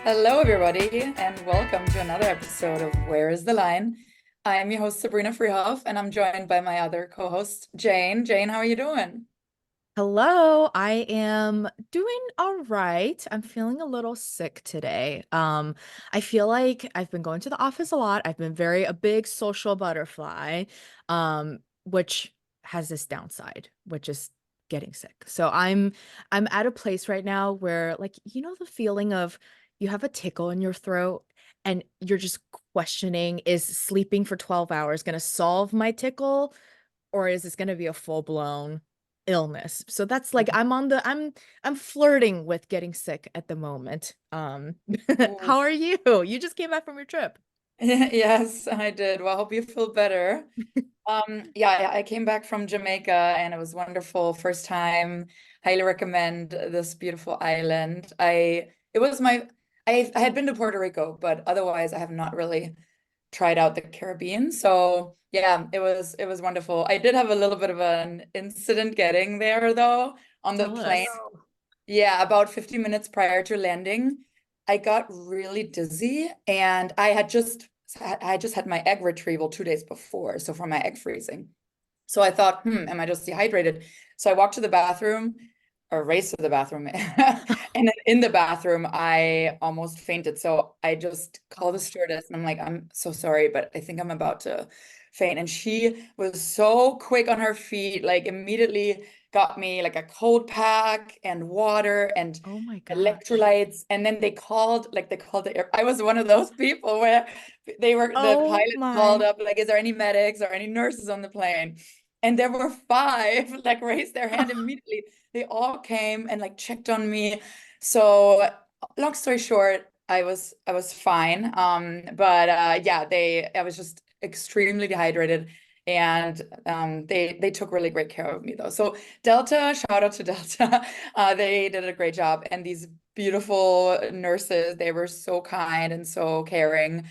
Hello, everybody, and welcome to another episode of Where is the Line? I'm your host, Sabrina Freehoff, and I'm joined by my other co-host, Jane. Jane, how are you doing? Hello, I am doing all right. I'm feeling a little sick today. I feel like I've been going to the office a lot. I've been a big social butterfly, which has this downside, which is getting sick. So I'm at a place right now where the feeling of you have a tickle in your throat and you're just questioning, is sleeping for 12 hours going to solve my tickle? Or is this going to be a full-blown illness? So that's like I'm flirting with getting sick at the moment. Ooh. How are you? You just came back from your trip. Yes, I did. Well, I hope you feel better. Yeah, I came back from Jamaica and it was wonderful. First time. Highly recommend this beautiful island. It was my, I had been to Puerto Rico, but otherwise I have not really tried out the Caribbean. So yeah, it was wonderful. I did have a little bit of an incident getting there though on the Tell plane. us. Yeah, about 50 minutes prior to landing, I got really dizzy and I just had my egg retrieval 2 days before, so for my egg freezing. So I thought, am I just dehydrated? So I walked to the bathroom or raced to the bathroom. And then in the bathroom, I almost fainted. So I just called the stewardess and I'm like, I'm so sorry, but I think I'm about to faint. And she was so quick on her feet, like immediately got me like a cold pack and water and Oh my gosh. electrolytes. And then they called the air. I was one of those people where the Oh pilot called my. up, like, is there any medics or any nurses on the plane? And there were five, like raised their hand immediately. They all came and like checked on me. So long story short, I was fine. But yeah, I was just extremely dehydrated and they took really great care of me though. So Delta, shout out to Delta. They did a great job. And these beautiful nurses, they were so kind and so caring.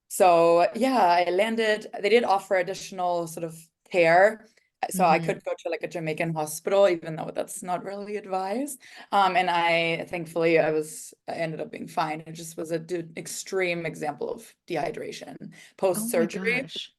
So yeah, I landed. They did offer additional sort of care. So I Hmm. could go to like a Jamaican hospital, even though that's not really advised. And I ended up being fine. It just was a extreme example of dehydration Oh my post-surgery. gosh.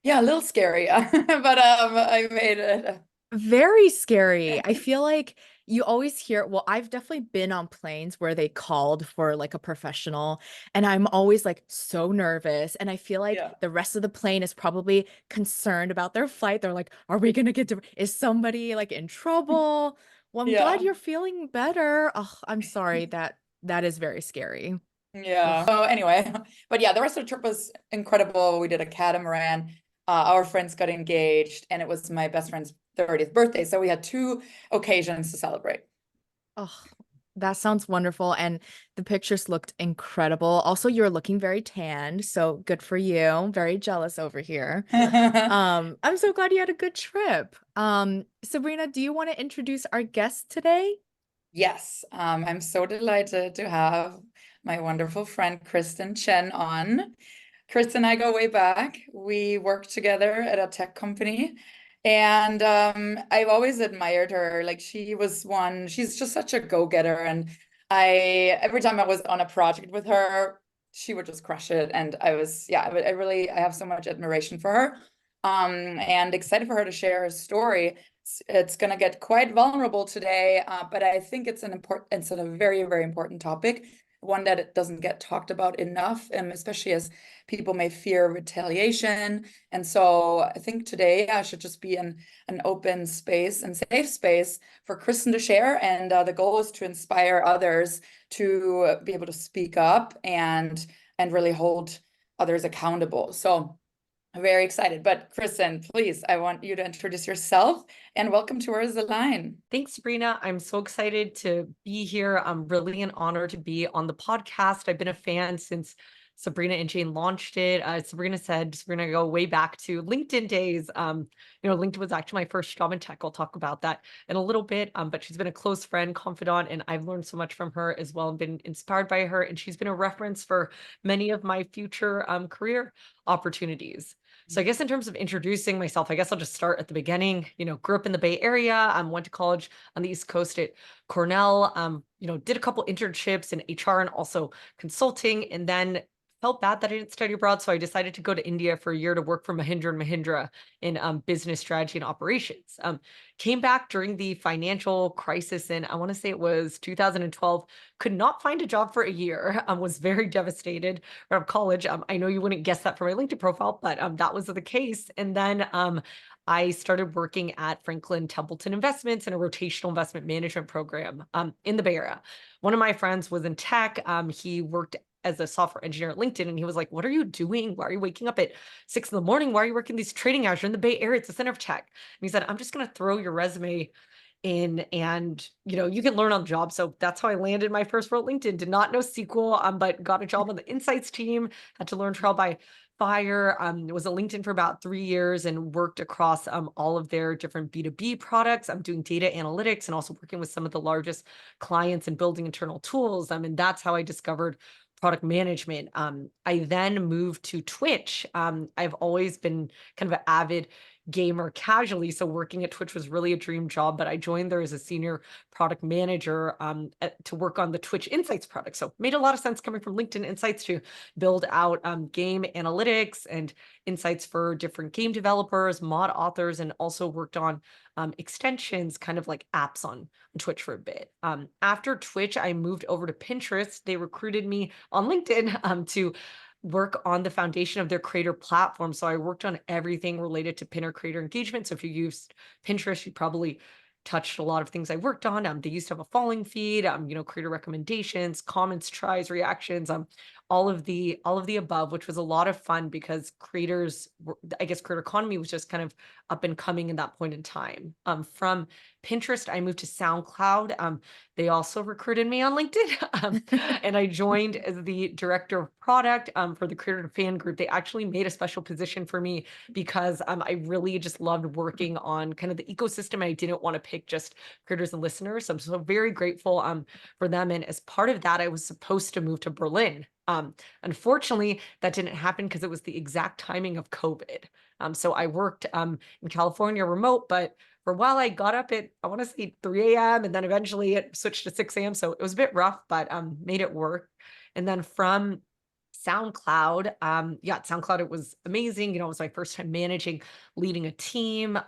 Yeah, a little scary, but I made it. Very scary. I feel like you always hear, well, I've definitely been on planes where they called for like a professional, and I'm always like so nervous. And I feel like Yeah. the rest of the plane is probably concerned about their flight. They're like, are we gonna is somebody like in trouble? Well, I'm glad Yeah. you're feeling better. Oh, I'm sorry that is very scary. Yeah. Ugh. So anyway, but yeah, the rest of the trip was incredible. We did a catamaran. Our friends got engaged, and it was my best friend's 30th birthday. So we had two occasions to celebrate. Oh, that sounds wonderful. And the pictures looked incredible. Also, you're looking very tanned, so good for you. Very jealous over here. I'm so glad you had a good trip. Sabrina, do you want to introduce our guest today? Yes, I'm so delighted to have my wonderful friend Kristin Chen on. Chris and I go way back. We worked together at a tech company, and I've always admired her. Like she's just such a go-getter, and every time I was on a project with her, she would just crush it. And I have so much admiration for her, and excited for her to share her story. It's going to get quite vulnerable today, but I think it's a very, very important topic, one that it doesn't get talked about enough, especially as people may fear retaliation. And so I think today I should just be an open space and safe space for Kristen to share. And the goal is to inspire others to be able to speak up and really hold others accountable. So I'm very excited. But Kristen, please, I want you to introduce yourself and welcome to Where's the Line? Thanks, Sabrina. I'm so excited to be here. I'm really an honor to be on the podcast. I've been a fan since Sabrina and Jane launched it. Sabrina said Sabrina go way back to LinkedIn days. LinkedIn was actually my first job in tech. I'll talk about that in a little bit. But she's been a close friend, confidant, and I've learned so much from her as well and been inspired by her. And she's been a reference for many of my future career opportunities. So I guess in terms of introducing myself, I guess I'll just start at the beginning. Grew up in the Bay Area. Went to college on the East Coast at Cornell. Did a couple internships in HR and also consulting, and then felt bad that I didn't study abroad. So I decided to go to India for a year to work for Mahindra and Mahindra in business strategy and operations. Came back during the financial crisis in, I want to say it was 2012, could not find a job for a year, was very devastated out of college. I know you wouldn't guess that from my LinkedIn profile, but that was the case. And then I started working at Franklin Templeton Investments in a rotational investment management program in the Bay Area. One of my friends was in tech. He worked as a software engineer at LinkedIn. And he was like, what are you doing? Why are you waking up at 6 in the morning? Why are you working these trading hours? You're in the Bay Area. It's the center of tech. And he said, I'm just going to throw your resume in and, you can learn on the job. So that's how I landed my first role at LinkedIn. Did not know SQL, but got a job on the insights team, had to learn trial by fire. Was at LinkedIn for about 3 years and worked across all of their different B2B products. I'm doing data analytics and also working with some of the largest clients and building internal tools. And that's how I discovered product management. I then moved to Twitch. I've always been kind of an avid gamer casually, so working at Twitch was really a dream job, but I joined there as a senior product manager to work on the Twitch Insights product. So made a lot of sense coming from LinkedIn Insights to build out game analytics and insights for different game developers, mod authors, and also worked on extensions, kind of like apps on Twitch for a bit. After Twitch, I moved over to Pinterest. They recruited me on LinkedIn to work on the foundation of their creator platform. So I worked on everything related to Pinner creator engagement. So if you used Pinterest, you probably touched a lot of things I worked on. They used to have a falling feed, creator recommendations, comments, tries, reactions, all of the above, which was a lot of fun because creators, I guess creator economy was just kind of up and coming in that point in time. From Pinterest, I moved to SoundCloud. They also recruited me on LinkedIn, and I joined as the director of product for the creator to fan group. They actually made a special position for me because I really just loved working on kind of the ecosystem. I didn't want to pick just creators and listeners. So I'm so very grateful for them. And as part of that, I was supposed to move to Berlin. Unfortunately, that didn't happen because it was the exact timing of COVID. So I worked in California remote, but for a while I got up at, I want to say 3 a.m. and then eventually it switched to 6 a.m. So it was a bit rough, but made it work. And then from SoundCloud, SoundCloud, it was amazing. It was my first time leading a team.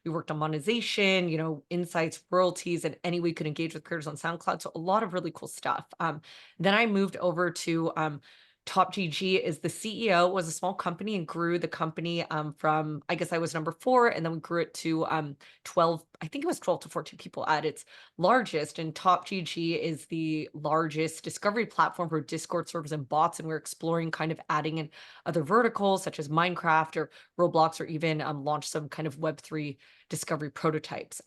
We worked on monetization, insights, royalties, and any way we could engage with creators on SoundCloud. So a lot of really cool stuff. Then I moved over to Top GG is the CEO, was a small company and grew the company from, I guess I was number 4, and then we grew it to 12, I think it was 12 to 14 people at its largest. And Top GG is the largest discovery platform for Discord servers and bots. And we're exploring kind of adding in other verticals such as Minecraft or Roblox, or even launch some kind of Web3 discovery prototypes.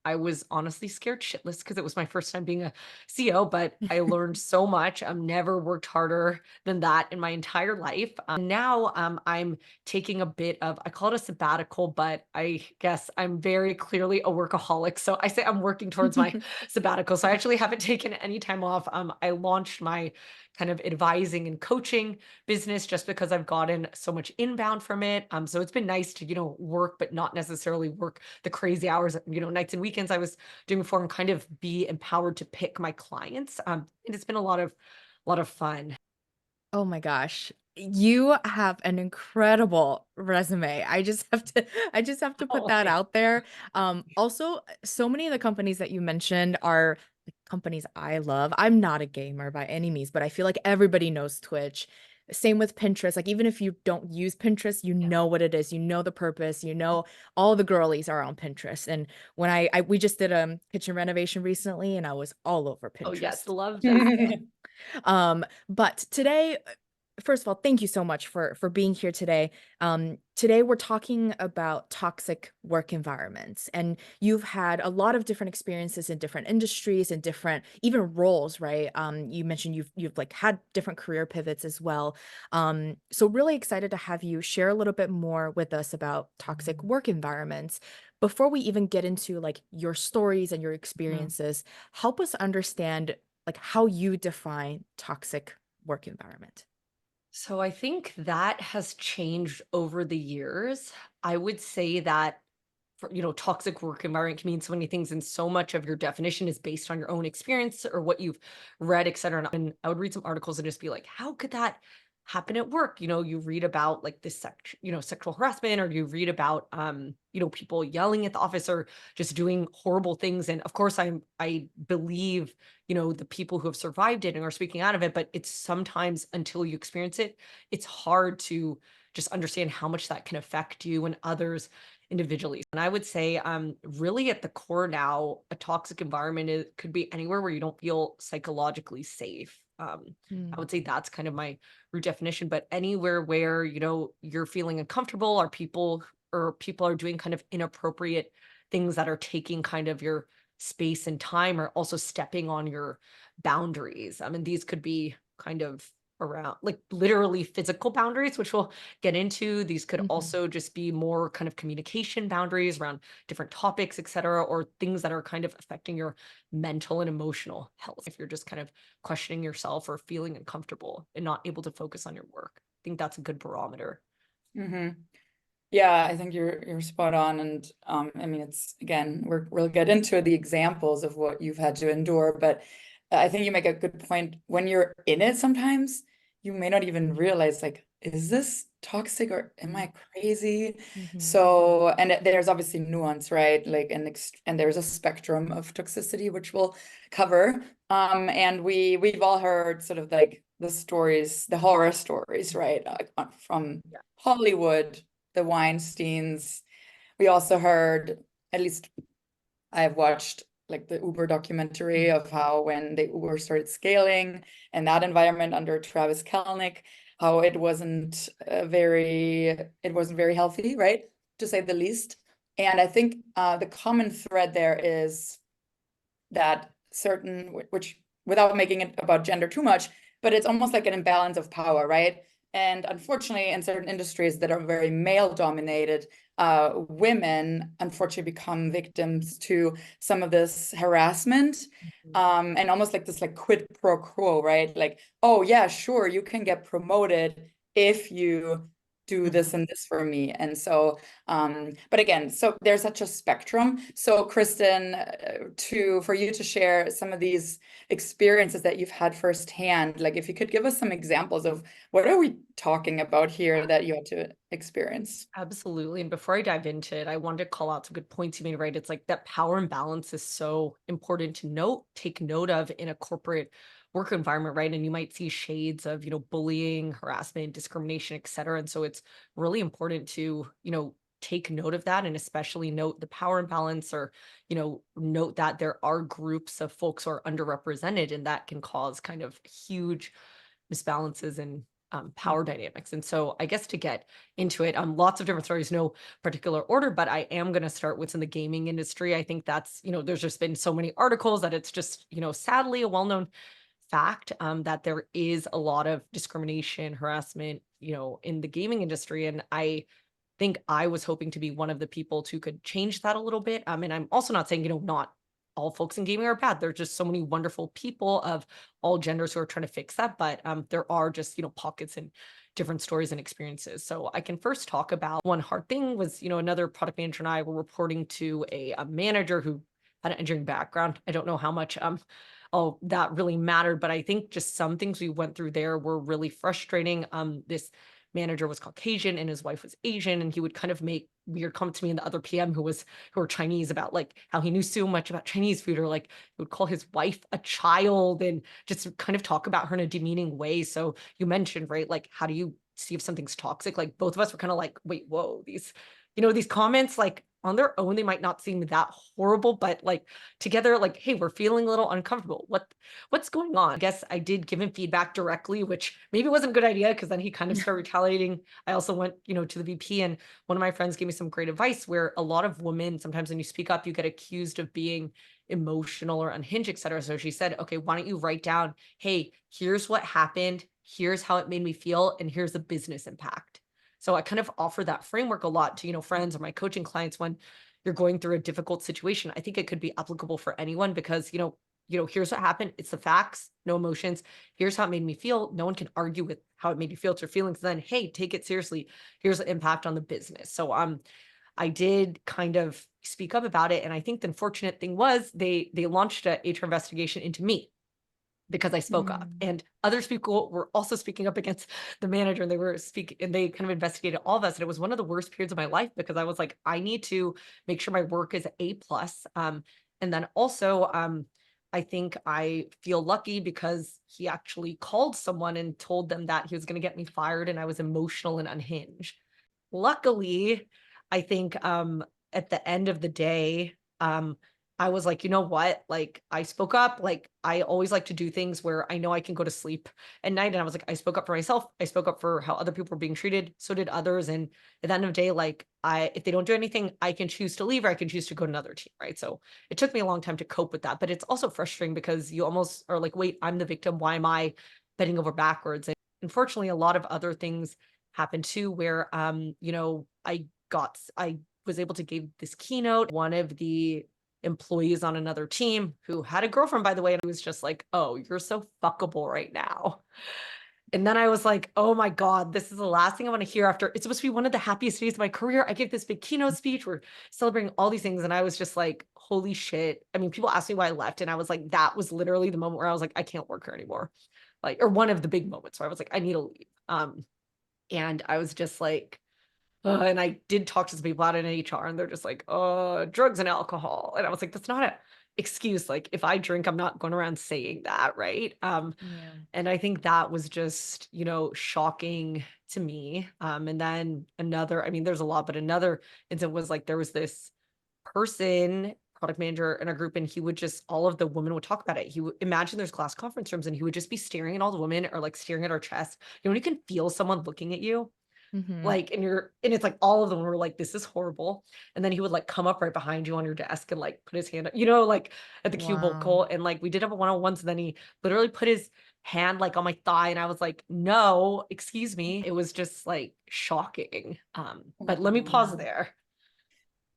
I was honestly scared shitless because it was my first time being a CEO, but I learned so much. I've never worked harder than that in my entire life. Now I'm taking a bit of, I call it a sabbatical, but I guess I'm very clearly a workaholic. So I say I'm working towards my sabbatical. So I actually haven't taken any time off. I launched my kind of advising and coaching business just because I've gotten so much inbound from it. So it's been nice to, work, but not necessarily work the crazy hours, nights and weekends I was doing before, and kind of be empowered to pick my clients. And it's been a lot of fun. Oh my gosh. You have an incredible resume. I just have to put Oh, that thanks. out there. Also, so many of the companies that you mentioned are the companies I love. I'm not a gamer by any means, but I feel like everybody knows Twitch. Same with Pinterest. Like even if you don't use Pinterest, you Yeah. know what it is. You know the purpose. You know all the girlies are on Pinterest. And when we just did a kitchen renovation recently, and I was all over Oh yes, Pinterest. love that. But today, first of all, thank you so much for being here today. Today we're talking about toxic work environments, and you've had a lot of different experiences in different industries and different even roles, right? You mentioned you've like had different career pivots as well. So really excited to have you share a little bit more with us about toxic work environments. Before we even get into like your stories and your Mhm. experiences, help us understand like how you define toxic work environment. So I think that has changed over the years. I would say that toxic work environment can mean so many things, and so much of your definition is based on your own experience or what you've read, et cetera. And I would read some articles and just be like, how could that happen at work? You read about like this sexual harassment, or you read about people yelling at the office or just doing horrible things. And of course I believe, the people who have survived it and are speaking out of it, but it's sometimes until you experience it, it's hard to just understand how much that can affect you and others individually. And I would say, really at the core now, a toxic environment could be anywhere where you don't feel psychologically safe. I Mm, would say that's kind of my root definition, but anywhere where, you're feeling uncomfortable, or people are doing kind of inappropriate things that are taking kind of your space and time, or also stepping on your boundaries. I mean, these could be kind of around like literally physical boundaries, which we'll get into. These could mhm. also just be more kind of communication boundaries around different topics, et cetera, or things that are kind of affecting your mental and emotional health. If you're just kind of questioning yourself or feeling uncomfortable and not able to focus on your work, I think that's a good barometer. Hmm. Yeah, I think you're spot on. And I mean, it's again, we'll get into the examples of what you've had to endure, but I think you make a good point. When you're in it, sometimes you may not even realize, like, is this toxic or am I crazy? Mhm. So, and there's obviously nuance, right? Like, and there's a spectrum of toxicity, which we'll cover. And we've all heard sort of like the stories, the horror stories, right? From Yeah. Hollywood, the Weinsteins. We also heard, at least I've watched like the Uber documentary Mhm. of how when the Uber started scaling and that environment under Travis Kalanick, how it wasn't very healthy, right? To say the least. And I think the common thread there is that certain, which without making it about gender too much, but it's almost like an imbalance of power, right? And unfortunately, in certain industries that are very male dominated, women unfortunately become victims to some of this harassment. Mhm. And almost like this like quid pro quo, right? Like, oh yeah, sure, you can get promoted if you do this Mhm. and this for me. And so but again, so there's such a spectrum. So Kristin, for you to share some of these experiences that you've had firsthand, like if you could give us some examples of what are we talking about here that you had to experience? Absolutely. And before I dive into it, I wanted to call out some good points you made, right? It's like that power imbalance is so important to take note of in a corporate work environment, right? And you might see shades of, bullying, harassment, discrimination, et cetera. And so it's really important to, take note of that, and especially note the power imbalance, or, note that there are groups of folks who are underrepresented, and that can cause kind of huge misbalances and power dynamics. And so I guess to get into it, lots of different stories, no particular order, but I am going to start what's in the gaming industry. I think that's, there's just been so many articles that it's just, sadly a well-known fact, that there is a lot of discrimination, harassment, in the gaming industry. And I think I was hoping to be one of the people who could change that a little bit. And I'm also not saying, not all folks in gaming are bad. There's just so many wonderful people of all genders who are trying to fix that. But there are just, pockets and different stories and experiences. So I can first talk about one hard thing was, another product manager and I were reporting to a manager who had an engineering background. I don't know how much all that really mattered, but I think just some things we went through there were really frustrating. This manager was Caucasian and his wife was Asian, and he would kind of make weird comments to me and the other PM who were Chinese about like how he knew so much about Chinese food, or like he would call his wife a child and just kind of talk about her in a demeaning way. So you mentioned, right, like how do you see if something's toxic? Like both of us were kind of like, wait, whoa, these comments, like on their own, they might not seem that horrible, but like together, like, hey, we're feeling a little uncomfortable. What's going on? I guess I did give him feedback directly, which maybe wasn't a good idea, because then he kind of started retaliating. I also went, to the VP, and one of my friends gave me some great advice, where a lot of women, sometimes when you speak up, you get accused of being emotional or unhinged, et cetera. So she said, okay, why don't you write down, hey, here's what happened, here's how it made me feel, and here's the business impact. So I kind of offer that framework a lot to, friends or my coaching clients when you're going through a difficult situation. I think it could be applicable for anyone because, here's what happened. It's the facts, no emotions. Here's how it made me feel. No one can argue with how it made you feel. It's your feelings. Then, hey, take it seriously. Here's the impact on the business. So, I did kind of speak up about it. And I think the unfortunate thing was they launched a HR investigation into me because I spoke up. Mm. And other people were also speaking up against the manager, and they were speaking, and they kind of investigated all of us. And it was one of the worst periods of my life because I was like, I need to make sure my work is A plus. And then also, I think I feel lucky because he actually called someone and told them that he was going to get me fired, and I was emotional and unhinged. Luckily, I think at the end of the day, I was like, you know what? Like, I spoke up. Like, I always like to do things where I know I can go to sleep at night. And I was like, I spoke up for myself. I spoke up for how other people were being treated. So did others. And at the end of the day, like, if they don't do anything, I can choose to leave, or I can choose to go to another team. Right. So it took me a long time to cope with that. But it's also frustrating because you almost are like, wait, I'm the victim. Why am I bending over backwards? And unfortunately, a lot of other things happened too, where, I was able to give this keynote. One of the employees on another team who had a girlfriend, by the way, and he was just like, oh, you're so fuckable right now. And then I was like, oh my God, this is the last thing I want to hear after. It's supposed to be one of the happiest days of my career. I gave this big keynote speech. We're celebrating all these things. And I was just like, holy shit. I mean, people asked me why I left. And I was like, that was literally the moment where I was like, I can't work here anymore. Like, or one of the big moments where I was like, I need to leave. And I was just like, and I did talk to some people out in HR, and they're just like, drugs and alcohol. And I was like, that's not an excuse. Like, if I drink, I'm not going around saying that. Right. Yeah. And I think that was just, shocking to me. And then another, I mean, there's a lot, but another incident was like, there was this person, product manager in our group, and he would just, all of the women would talk about it. He would imagine there's class conference rooms, and he would just be staring at all the women, or like staring at our chest. When you can feel someone looking at you, Mm-hmm. like, and it's like all of them were like, this is horrible. And then he would like come up right behind you on your desk and like put his hand, like at the Wow. cubicle. And like, we did have a one-on-ones, and then he literally put his hand like on my thigh, and I was like, no, excuse me. It was just like shocking. But let me pause Wow. there.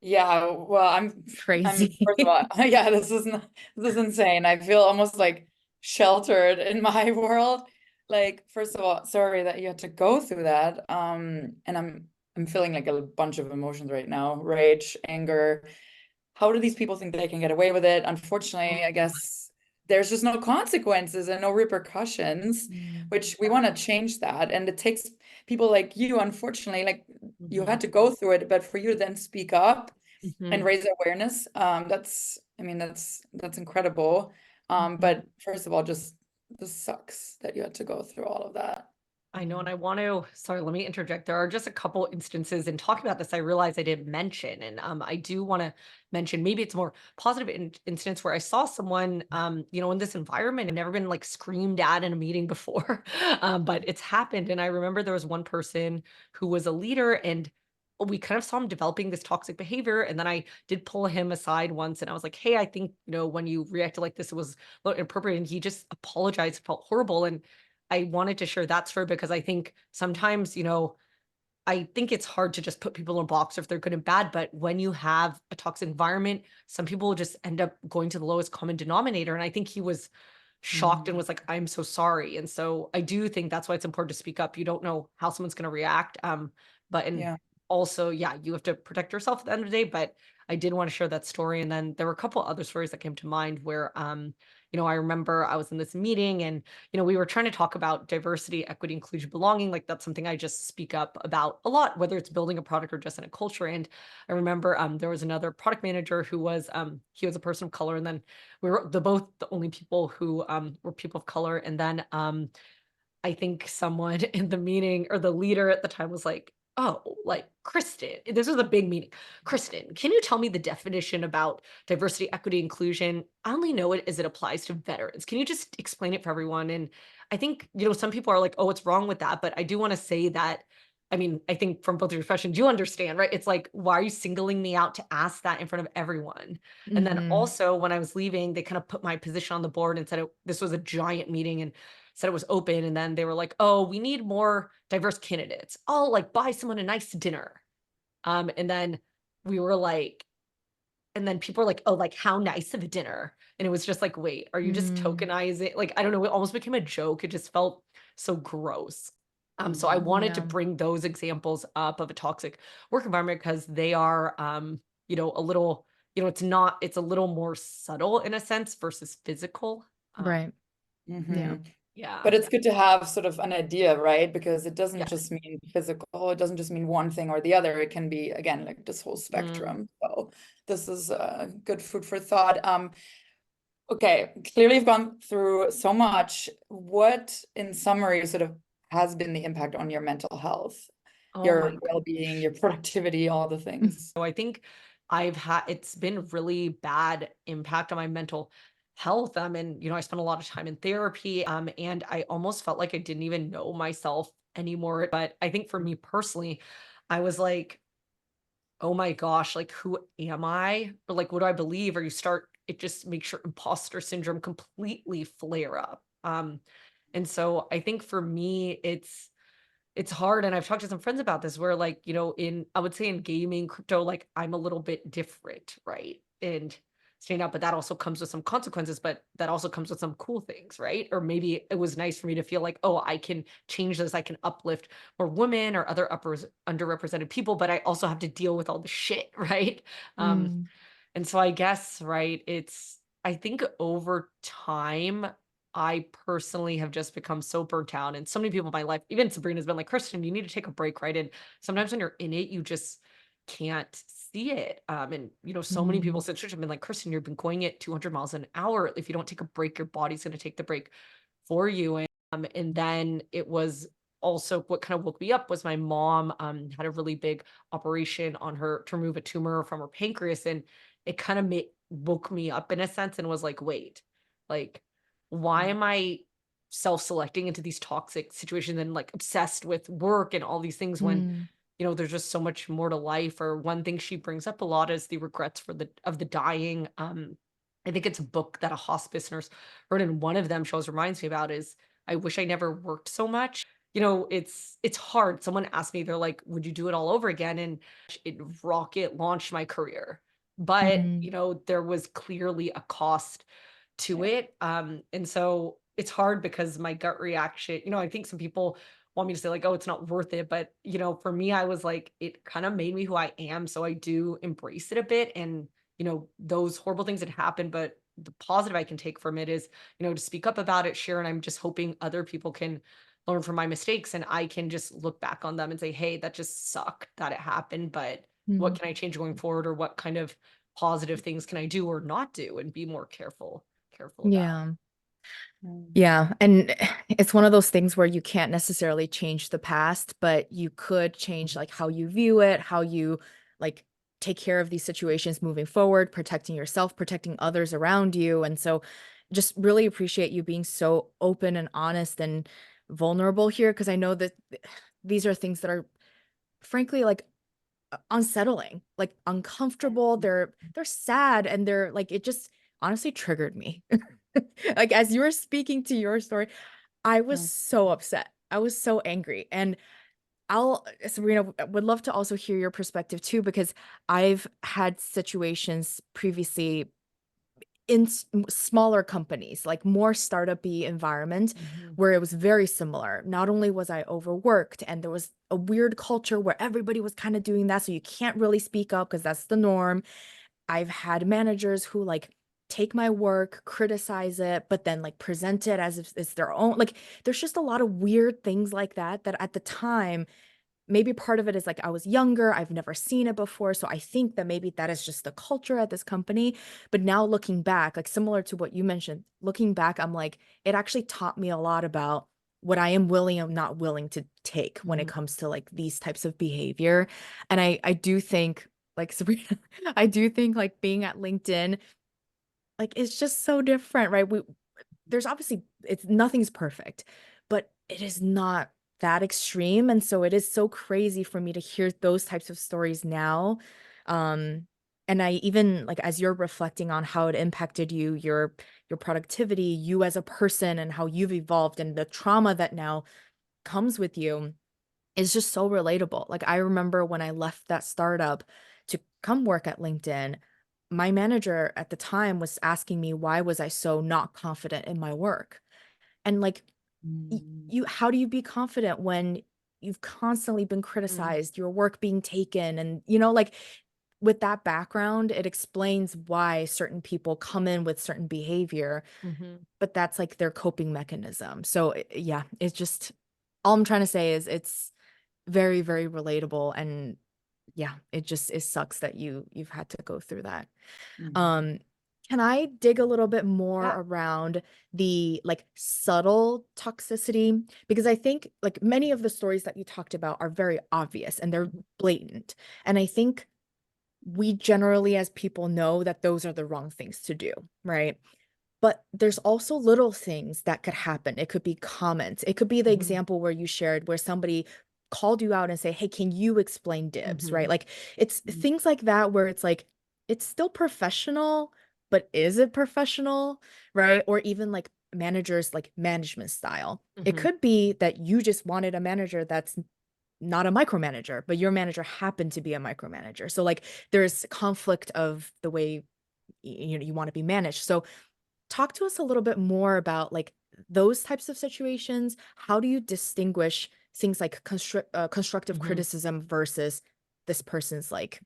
Yeah, well, I'm Crazy. first of all, yeah, this is insane. I feel almost like sheltered in my world. Like, first of all, sorry that you had to go through that. And I'm feeling like a bunch of emotions right now, rage, anger. How do these people think they can get away with it? Unfortunately, I guess there's just no consequences and no repercussions, Mm. which we want to change that. And it takes people like you, unfortunately, like you Mhm. had to go through it, but for you to then speak up and Mhm. raise awareness, I mean, that's incredible. Mhm. But first of all, just this sucks that you had to go through all of that. I know, and I want to, sorry, let me interject. There are just a couple instances in talking about this I realized I didn't mention. And I do want to mention, maybe it's more positive instance where I saw someone, in this environment, and never been like screamed at in a meeting before, but it's happened. And I remember there was one person who was a leader, and we kind of saw him developing this toxic behavior. And then I did pull him aside once, and I was like, hey, I think, when you reacted like this, it was a little inappropriate. And he just apologized, felt horrible. And I wanted to share that story because I think sometimes, I think it's hard to just put people in a box if they're good and bad. But when you have a toxic environment, some people just end up going to the lowest common denominator. And I think he was shocked and Mm. was like, I'm so sorry. And so I do think that's why it's important to speak up. You don't know how someone's going to react. And Yeah. also, yeah, you have to protect yourself at the end of the day. But I did want to share that story. And then there were a couple other stories that came to mind where, I remember I was in this meeting, and, we were trying to talk about diversity, equity, inclusion, belonging. Like, that's something I just speak up about a lot, whether it's building a product or just in a culture. And I remember there was another product manager who was, he was a person of color. And then we were both the only people who were people of color. And then I think someone in the meeting, or the leader at the time, was like, oh, like, Kristin, this was a big meeting. Kristin, can you tell me the definition about diversity, equity, inclusion? I only know it as it applies to veterans. Can you just explain it for everyone? And I think, some people are like, oh, what's wrong with that? But I do want to say that, I mean, I think from both your professions, you understand, right? It's like, why are you singling me out to ask that in front of everyone? And then Mm-hmm. also, when I was leaving, they kind of put my position on the board and said this was a giant meeting, and said it was open. And then they were like, oh, we need more diverse candidates. I'll like buy someone a nice dinner. And then we were like, and then people were like, oh, like, how nice of a dinner? And it was just like, wait, are you just Mm, tokenizing? Like, I don't know, it almost became a joke. It just felt so gross. So I wanted to yeah. bring those examples up of a toxic work environment because they are, a little, it's a little more subtle in a sense versus physical. Um, Right. Yeah. Mm-hmm. yeah. But it's good to have sort of an idea, right? Because it doesn't Yeah. just mean physical, it doesn't just mean one thing or the other. It can be, again, like this whole Mm. spectrum. So this is good food for thought. Okay, clearly you've gone through so much. What, in summary, sort of has been the impact on your mental health, Oh my your well-being, your productivity, all the things? So I think it's been really bad impact on my mental health. And, I spent a lot of time in therapy. And I almost felt like I didn't even know myself anymore. But I think for me personally, I was like, oh my gosh, like who am I? Or like, what do I believe? Or it just makes your imposter syndrome completely flare up. And so I think for me, it's hard, and I've talked to some friends about this where like, I would say in gaming, crypto, like I'm a little bit different, right? And stand out, but that also comes with some consequences, but that also comes with some cool things, right? Or maybe it was nice for me to feel like, oh, I can change this, I can uplift more women or other underrepresented people, but I also have to deal with all the shit, right? Um, Mm, and so I guess, right, I think over time, I personally have just become so burnt out. And so many people in my life, even Sabrina's been like, Kristen, you need to take a break, right? And sometimes when you're in it, you just can't see it. And so many people mm, since church have been like, Kristen, you've been going at 200 miles an hour. If you don't take a break, your body's going to take the break for you. And then it was also what kind of woke me up was my mom had a really big operation on her to remove a tumor from her pancreas. And it kind of woke me up in a sense and was like, wait, like, why am I self-selecting into these toxic situations and like obsessed with work and all these things when mm, there's just so much more to life. Or one thing she brings up a lot is the regrets of the dying. I think it's a book that a hospice nurse wrote, and one of them she always reminds me about is, I wish I never worked so much. It's hard. Someone asked me, they're like, would you do it all over again? And it rocket launched my career. But, mm, there was clearly a cost to Yeah. it. And so it's hard because my gut reaction, I think some people want me to say like, oh, it's not worth it. But, for me, I was like, it kind of made me who I am. So I do embrace it a bit. And, those horrible things that happen, but the positive I can take from it is, to speak up about it, share. And I'm just hoping other people can learn from my mistakes and I can just look back on them and say, hey, that just sucked that it happened. But what mm. can I change going forward? Or what kind of positive things can I do or not do and be more careful about? Yeah. Mm. Yeah. And it's one of those things where you can't necessarily change the past, but you could change like how you view it, how you like take care of these situations moving forward, protecting yourself, protecting others around you. And so just really appreciate you being so open and honest and vulnerable here because I know that these are things that are frankly like unsettling, like uncomfortable. They're sad and they're like it just honestly triggered me. Like as you were speaking to your story, I was Mm. so upset. I was so angry. And Sabrina, would love to also hear your perspective too, because I've had situations previously in smaller companies, like more startup-y environment, Mhm. where it was very similar. Not only was I overworked and there was a weird culture where everybody was kind of doing that, so you can't really speak up because that's the norm. I've had managers who like take my work, criticize it, but then like present it as if it's their own. Like there's just a lot of weird things like that that at the time, maybe part of it is like I was younger, I've never seen it before. So I think that maybe that is just the culture at this company. But now looking back, like similar to what you mentioned, looking back, I'm like, it actually taught me a lot about what I am willing and not willing to take when it Mhm. comes to like these types of behavior. And I do think like Sabrina, I do think like being at LinkedIn, like it's just so different, right? There's obviously it's nothing's perfect, but it is not that extreme. And so it is so crazy for me to hear those types of stories now. Um, and I even like as you're reflecting on how it impacted you, your productivity, you as a person and how you've evolved and the trauma that now comes with you is just so relatable. Like I remember when I left that startup to come work at LinkedIn, my manager at the time was asking me why was I so not confident in my work. And like Mm, you how do you be confident when you've constantly been mm, criticized, your work being taken, and you know, like with that background, it explains why certain people come in with certain behavior, mhm. but that's like their coping mechanism. So yeah, it's just all I'm trying to say is it's very, very relatable. And yeah, it sucks that you've had to go through that. Mhm. Um, can I dig a little bit more Yeah. around the like subtle toxicity? Because I think like many of the stories that you talked about are very obvious and they're Mhm, blatant. And I think we generally as people know that those are the wrong things to do, right? But there's also little things that could happen. It could be comments. It could be the mhm, example where you shared where somebody called you out and say, "Hey, can you explain dibs?" Right? mhm, Like it's Mhm. things like that where it's like it's still professional, but is it professional? Right? Or even like managers like management style. It mhm. could be that you just wanted a manager that's not a micromanager, but your manager happened to be a micromanager. So like there's conflict of the way you know you want to be managed. So talk to us a little bit more about like those types of situations. How do you distinguish things like constructive Mhm. criticism versus this person's like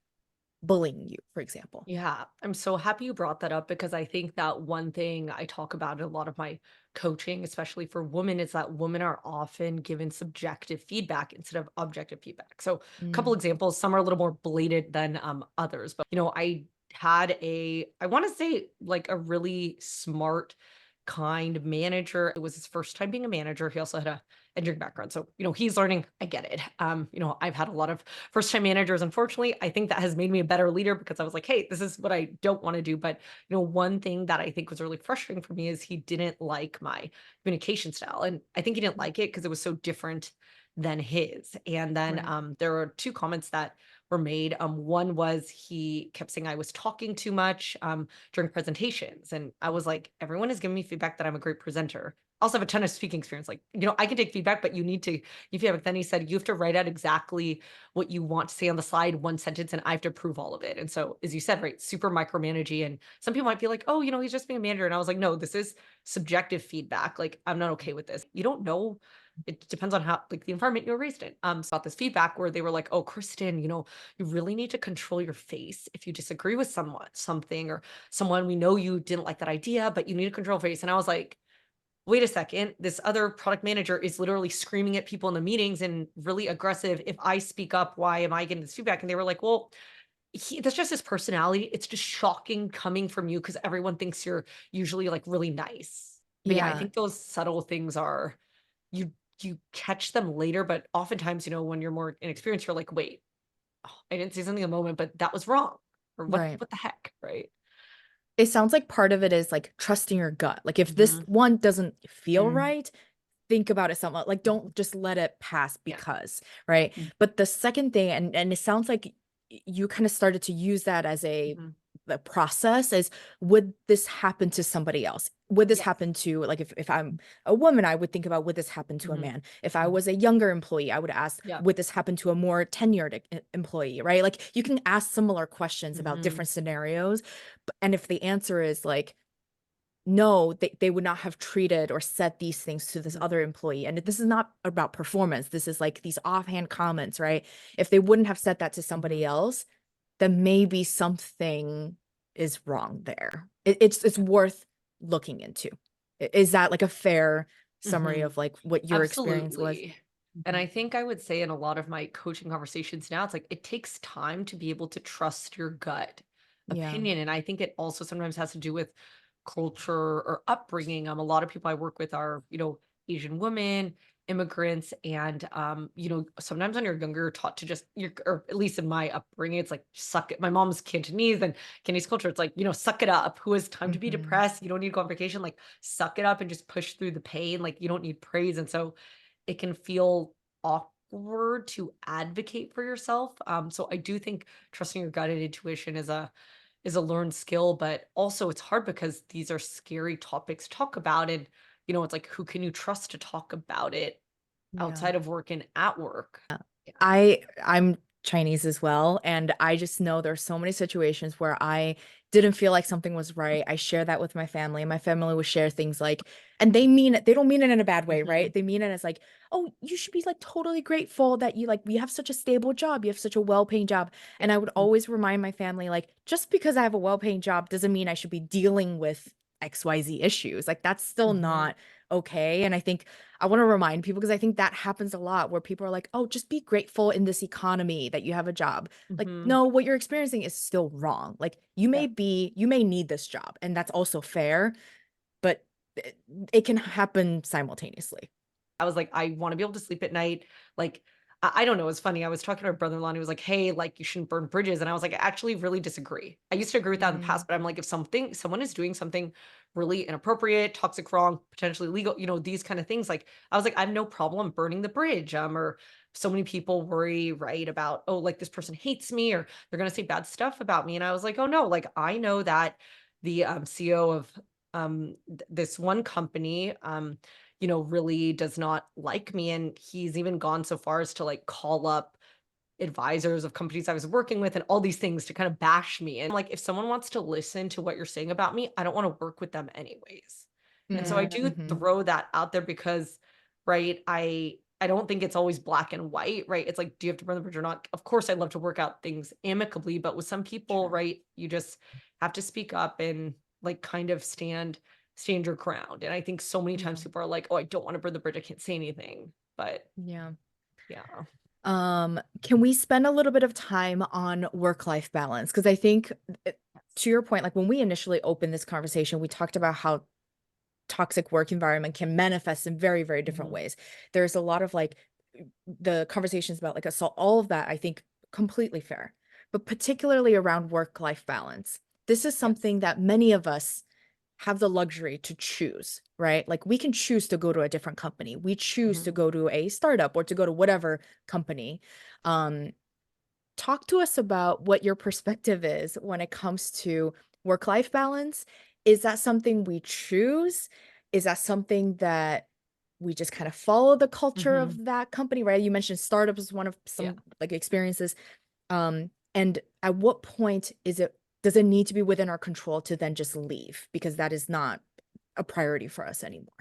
bullying you, for example? Yeah, I'm so happy you brought that up because I think that one thing I talk about in a lot of my coaching, especially for women, is that women are often given subjective feedback instead of objective feedback. So, a couple Mm, examples, some are a little more blatant than others, but I had I want to say like a really smart, kind manager. It was his first time being a manager. He also had a engineering background. So, he's learning. I get it. I've had a lot of first time managers, unfortunately. I think that has made me a better leader because I was like, hey, this is what I don't want to do. But, one thing that I think was really frustrating for me is he didn't like my communication style. And I think he didn't like it because it was so different than his. And then right. there were two comments that were made. One was he kept saying I was talking too much during presentations. And I was like, everyone has given me feedback that I'm a great presenter. I also have a ton of speaking experience. Like, I can take feedback, but you need to give feedback. Then he said, you have to write out exactly what you want to say on the slide, one sentence, and I have to approve all of it. And so, as you said, right, super micromanaging. And some people might feel like, oh, he's just being a manager. And I was like, no, this is subjective feedback. Like, I'm not okay with this. You don't know. It depends on how, like, the environment you were raised in. So about this feedback where they were like, oh, Kristin, you really need to control your face if you disagree with something, or someone we know you didn't like that idea, but you need to control face. And I was like, wait a second, this other product manager is literally screaming at people in the meetings and really aggressive. If I speak up, why am I getting this feedback? And they were like, well, that's just his personality. It's just shocking coming from you because everyone thinks you're usually like really nice. But yeah, I Yeah, think those subtle things are you you catch them later, but oftentimes, when you're more inexperienced, you're like, wait, oh, I didn't say something in the moment, but that was wrong. Or what right. what the heck, right? It sounds like part of it is like trusting your gut. Like if this Mhm. one doesn't feel Mm. right, think about it somewhat. Like Mhm. don't just let it pass Yeah. because, right? Mm. But the second thing, and it sounds like you kind of started to use that as Mhm. the process is, would this happen to somebody else? Would this Yes. happen to like if I'm a woman, I would think about would this happen to a Mhm. man? If I Mhm. was a younger employee, I would ask, Yeah. would this happen to a more tenured employee, right? Like you can ask similar questions about Mhm. different scenarios. And if the answer is like, no, they would not have treated or said these things to this Mhm. other employee. And this is not about performance. This is like these offhand comments, right? If they wouldn't have said that to somebody Mhm. else, then maybe something is wrong there. It's Yeah. worth looking into. Is that like a fair summary Mhm. of like what your experience was? Absolutely. And Mhm. I think I would say in a lot of my coaching conversations now, it's like it takes time to be able to trust your gut Yeah. opinion. And I think it also sometimes has to do with culture or upbringing. A lot of people I work with are, Asian women, immigrants, and sometimes when you're younger, you're taught to just or at least in my upbringing, it's like suck it. My mom's Cantonese and Cantonese culture, it's like, suck it up. Who has time to be Hmm. depressed? You don't need to go on vacation. Like suck it up and just push through the pain. Like you don't need praise. And so it can feel awkward to advocate for yourself. So I do think trusting your gut and intuition is a learned skill, but also it's hard because these are scary topics to talk about. And, it's like, who can you trust to talk about it Yeah. outside of work and at work? Yeah. I'm Chinese as well. And I just know there's so many situations where I didn't feel like something was right. I share that with my family, and my family would share things like, and they mean it, they don't mean it in a bad way, Mhm. right? They mean it as like, oh, you should be like totally grateful that you have such a stable job, you have such a well-paying job. And I would always remind my family, like, just because I have a well-paying job doesn't mean I should be dealing with XYZ issues. Like, that's still Mhm. not okay. And I think I want to remind people, because I think that happens a lot where people are like, oh, just be grateful in this economy that you have a job. Like, Mhm. no, what you're experiencing is still wrong. Like, Yeah. you may need this job, and that's also fair, but it can happen simultaneously. I was like, I want to be able to sleep at night. Like, I don't know. It's funny. I was talking to my brother-in-law and he was like, hey, like you shouldn't burn bridges. And I was like, I actually really disagree. I used to agree with that in the Mm, past, but I'm like, if someone is doing something really inappropriate, toxic, wrong, potentially illegal, these kind of things, like I was like, I have no problem burning the bridge. Or so many people worry, right, about, oh, like this person hates me or they're gonna say bad stuff about me. And I was like, oh no, like I know that the CEO of this one company really does not like me. And he's even gone so far as to like call up advisors of companies I was working with and all these things to kind of bash me. And like, if someone wants to listen to what you're saying about me, I don't want to work with them anyways. And so I mm, do mhm. throw that out there because, right, I don't think it's always black and white, right? It's like, do you have to burn the bridge or not? Of course, I'd love to work out things amicably, but with some people, Sure. right, you just have to speak up and like kind of stand your ground. And I think so many times Yeah. people are like, oh, I don't want to burn the bridge. I can't say anything. But Yeah. yeah. Can we spend a little bit of time on work-life balance? Because I think, to your point, like when we initially opened this conversation, we talked about how toxic work environment can manifest in very, very different Mhm. ways. There's a lot of like the conversations about like assault, all of that, I think completely fair, but particularly around work-life balance. This is Yes. something that many of us have the luxury to choose, right? Like we can choose to go to a different company. We choose to Mhm. go to a startup or to go to whatever company. Um, Talk to us about what your perspective is when it comes to work-life balance. Is that something we choose? Is that something that we just kind of follow the culture Mhm. of that company, right? You mentioned startups is one of Yeah. some like experiences. And at what point does it need to be within our control to then just leave? Because that is not a priority for us anymore.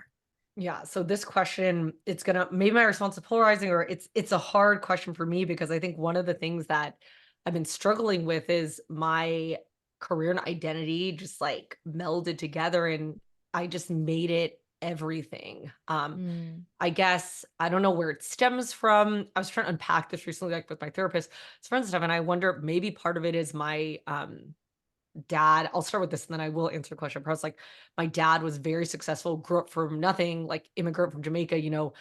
Yeah, so this question, it's gonna maybe my response is polarizing, or it's a hard question for me because I think one of the things that I've been struggling with is my career and identity just like melded together, and I just made it everything. Mm, I guess I don't know where it stems from. I was trying to unpack this recently, like with my therapist, friends and stuff, and I wonder maybe part of it is my dad. I'll start with this and then I will answer the question. But I was like, my dad was very successful, grew up from nothing, like immigrant from Jamaica,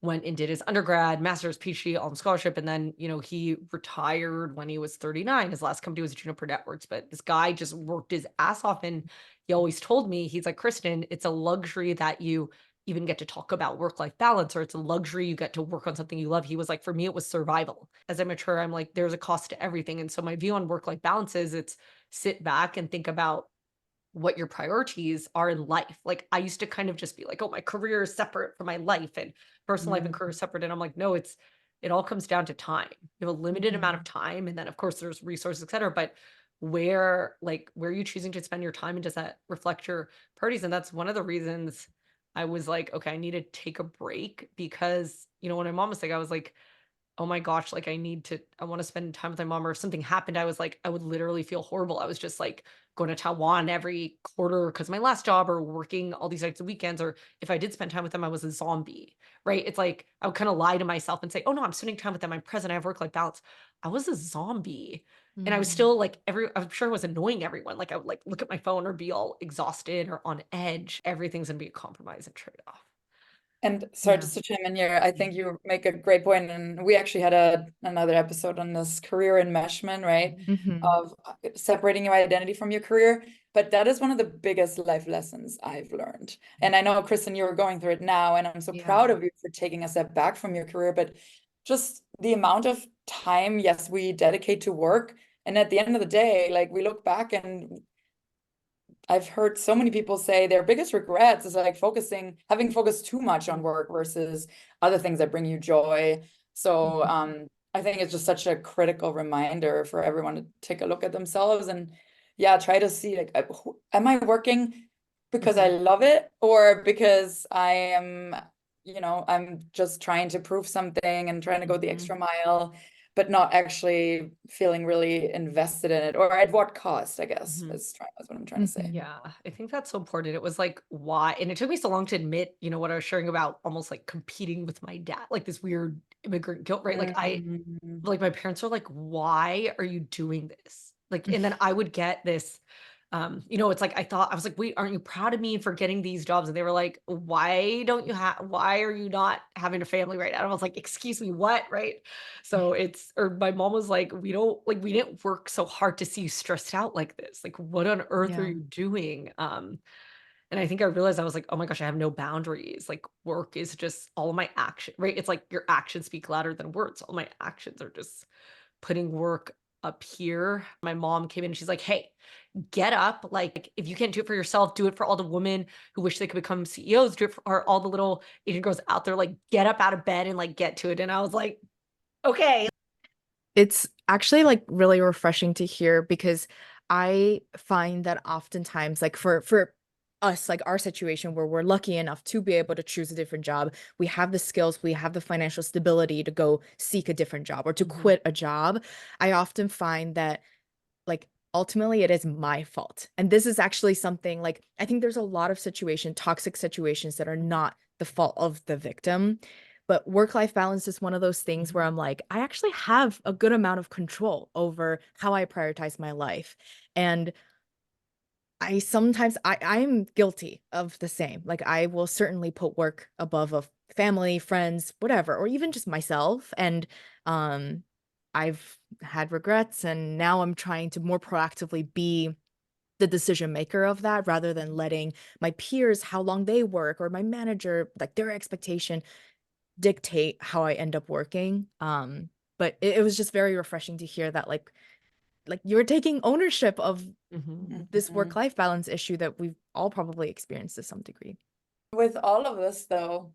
went and did his undergrad, master's, PhD, all on scholarship. And then, he retired when he was 39. His last company was Juniper Networks, but this guy just worked his ass off. And he always told me, he's like, Kristen, it's a luxury that you even get to talk about work-life balance, or it's a luxury you get to work on something you love. He was like, for me, it was survival. As I mature, I'm like, there's a cost to everything. And so my view on work-life balance is it's sit back and think about what your priorities are in life. Like I used to kind of just be like, oh, my career is separate from my life and personal life and career is separate. And I'm like, no, it all comes down to time. You have a limited amount of mhm, time. And then of course there's resources, et cetera. But where are you choosing to spend your time, and does that reflect your priorities? And that's one of the reasons I was like, okay, I need to take a break because, when my mom was sick, I was like, oh my gosh, like I want to spend time with my mom. Or if something happened, I was like, I would literally feel horrible. I was just like going to Taiwan every quarter because my last job, or working all these nights and weekends. Or if I did spend time with them, I was a zombie, right? It's like I would kind of lie to myself and say, oh no, I'm spending time with them. I'm present. I have work life balance. I was a zombie. And I was mm. still like I'm sure I was annoying everyone. Like I would like look at my phone or be all exhausted or on edge. Everything's gonna be a compromise and trade off. And sorry, Yeah. just to chime in here, I Yeah. think you make a great point, and we actually had another episode on this career enmeshment, right? Mhm. Mhm. Of separating your identity from your career. But that is one of the biggest life lessons I've learned. And I know, Kristen, you're going through it now, and I'm so Yeah. proud of you for taking a step back from your career. But just the amount of time, yes, we dedicate to work. And at the end of the day, like we look back, and I've heard so many people say their biggest regrets is like having focused too much on work versus other things that bring you joy. So, Mhm. I think it's just such a critical reminder for everyone to take a look at themselves and yeah, try to see like, am I working because I love it or because I am, I'm just trying to prove something and trying to go the extra mile, but not actually feeling really invested in it, or at what cost, I guess, is what I'm trying to say. Yeah, I think that's so important. It was like, why? And it took me so long to admit, what I was sharing about almost like competing with my dad, like this weird immigrant guilt, right? Mhm. Like my parents are like, why are you doing this? Like, and then I would get this, it's like, I was like, wait, aren't you proud of me for getting these jobs? And they were like, why are you not having a family right now? And I was like, excuse me, what? Right. So or my mom was like, we didn't work so hard to see you stressed out like this. Like, what on earth are Yeah. you doing? And I think I realized I was like, oh my gosh, I have no boundaries. Like work is just all of my action, right? It's like your actions speak louder than words. All my actions are just putting work up here. My mom came in and she's like, hey, get up. Like if you can't do it for yourself, do it for all the women who wish they could become CEOs, do it for all the little Asian girls out there, like get up out of bed and like get to it. And I was like, okay. It's actually like really refreshing to hear because I find that oftentimes like for us, like our situation where we're lucky enough to be able to choose a different job, we have the skills, we have the financial stability to go seek a different job or to quit a job. I often find that like ultimately it is my fault. And this is actually something like I think there's a lot of toxic situations that are not the fault of the victim. But work-life balance is one of those things where I'm like, I actually have a good amount of control over how I prioritize my life. And I'm guilty of the same. Like I will certainly put work above of family, friends, whatever, or even just myself. And um I've had regrets and now I'm trying to more proactively be the decision maker of that rather than letting my peers how long they work or my manager like their expectation dictate how I end up working. But it was just very refreshing to hear that like you're taking ownership of this Mhm. work-life balance issue that we've all probably experienced to some degree. With all of this, though,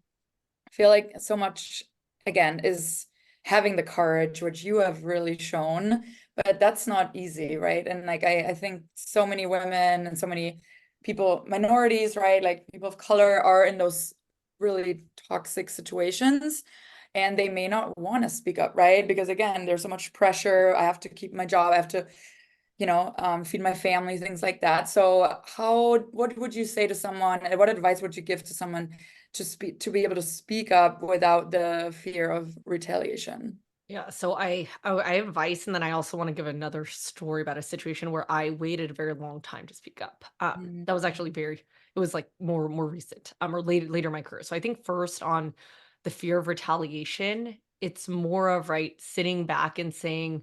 I feel like so much, again, is having the courage, which you have really shown, but that's not easy, right? And like, I think so many women and so many people, minorities, right? Like people of color are in those really toxic situations and they may not want to speak up, right? Because again, there's so much pressure. I have to keep my job. I have to feed my family, things like that. So what would you say to someone, and what advice would you give to someone to be able to speak up without the fear of retaliation? Yeah, so I have advice, and then I also want to give another story about a situation where I waited a very long time to speak up. Mm, That was actually it was like more recent, or later in my career. So I think first on the fear of retaliation, it's more of right sitting back and saying,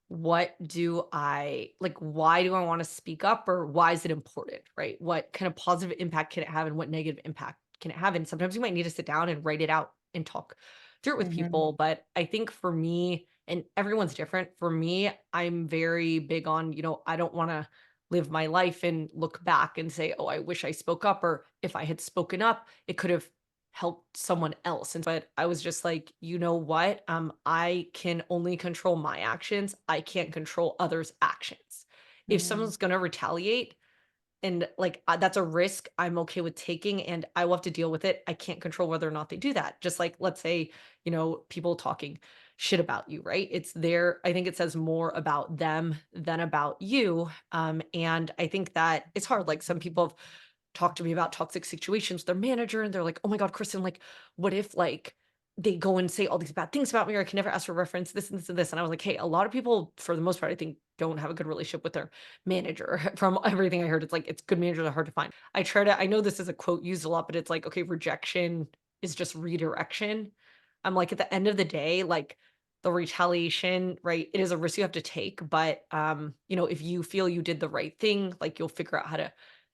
what do I like? Why do I want to speak up, or why is it important? Right? What kind of positive impact can it have, and what negative impact can it have? And sometimes you might need to sit down and write it out and talk through it with mhm, people. But I think for me, and everyone's different, for me, I'm very big on, I don't want to live my life and look back and say, oh, I wish I spoke up, or if I had spoken up, it could have helped someone else. And but I was just like, you know what? I can only control my actions. I can't control others' actions. If mm, someone's going to retaliate, and like that's a risk I'm okay with taking and I will have to deal with it. I can't control whether or not they do that. Just like let's say, people talking shit about you, right? I think it says more about them than about you. And I think that it's hard. Like some people have talked to me about toxic situations with their manager and they're like, "Oh my God, Kristen, like what if like they go and say all these bad things about me or I can never ask for reference, this and this and this." And I was like, hey, a lot of people, for the most part, I think don't have a good relationship with their manager. From everything I heard, it's like, it's good managers are hard to find. I know this is a quote used a lot, but it's like, okay, rejection is just redirection. I'm like, at the end of the day, like the retaliation, right? It is a risk you have to take. But, if you feel you did the right thing, like you'll figure out how to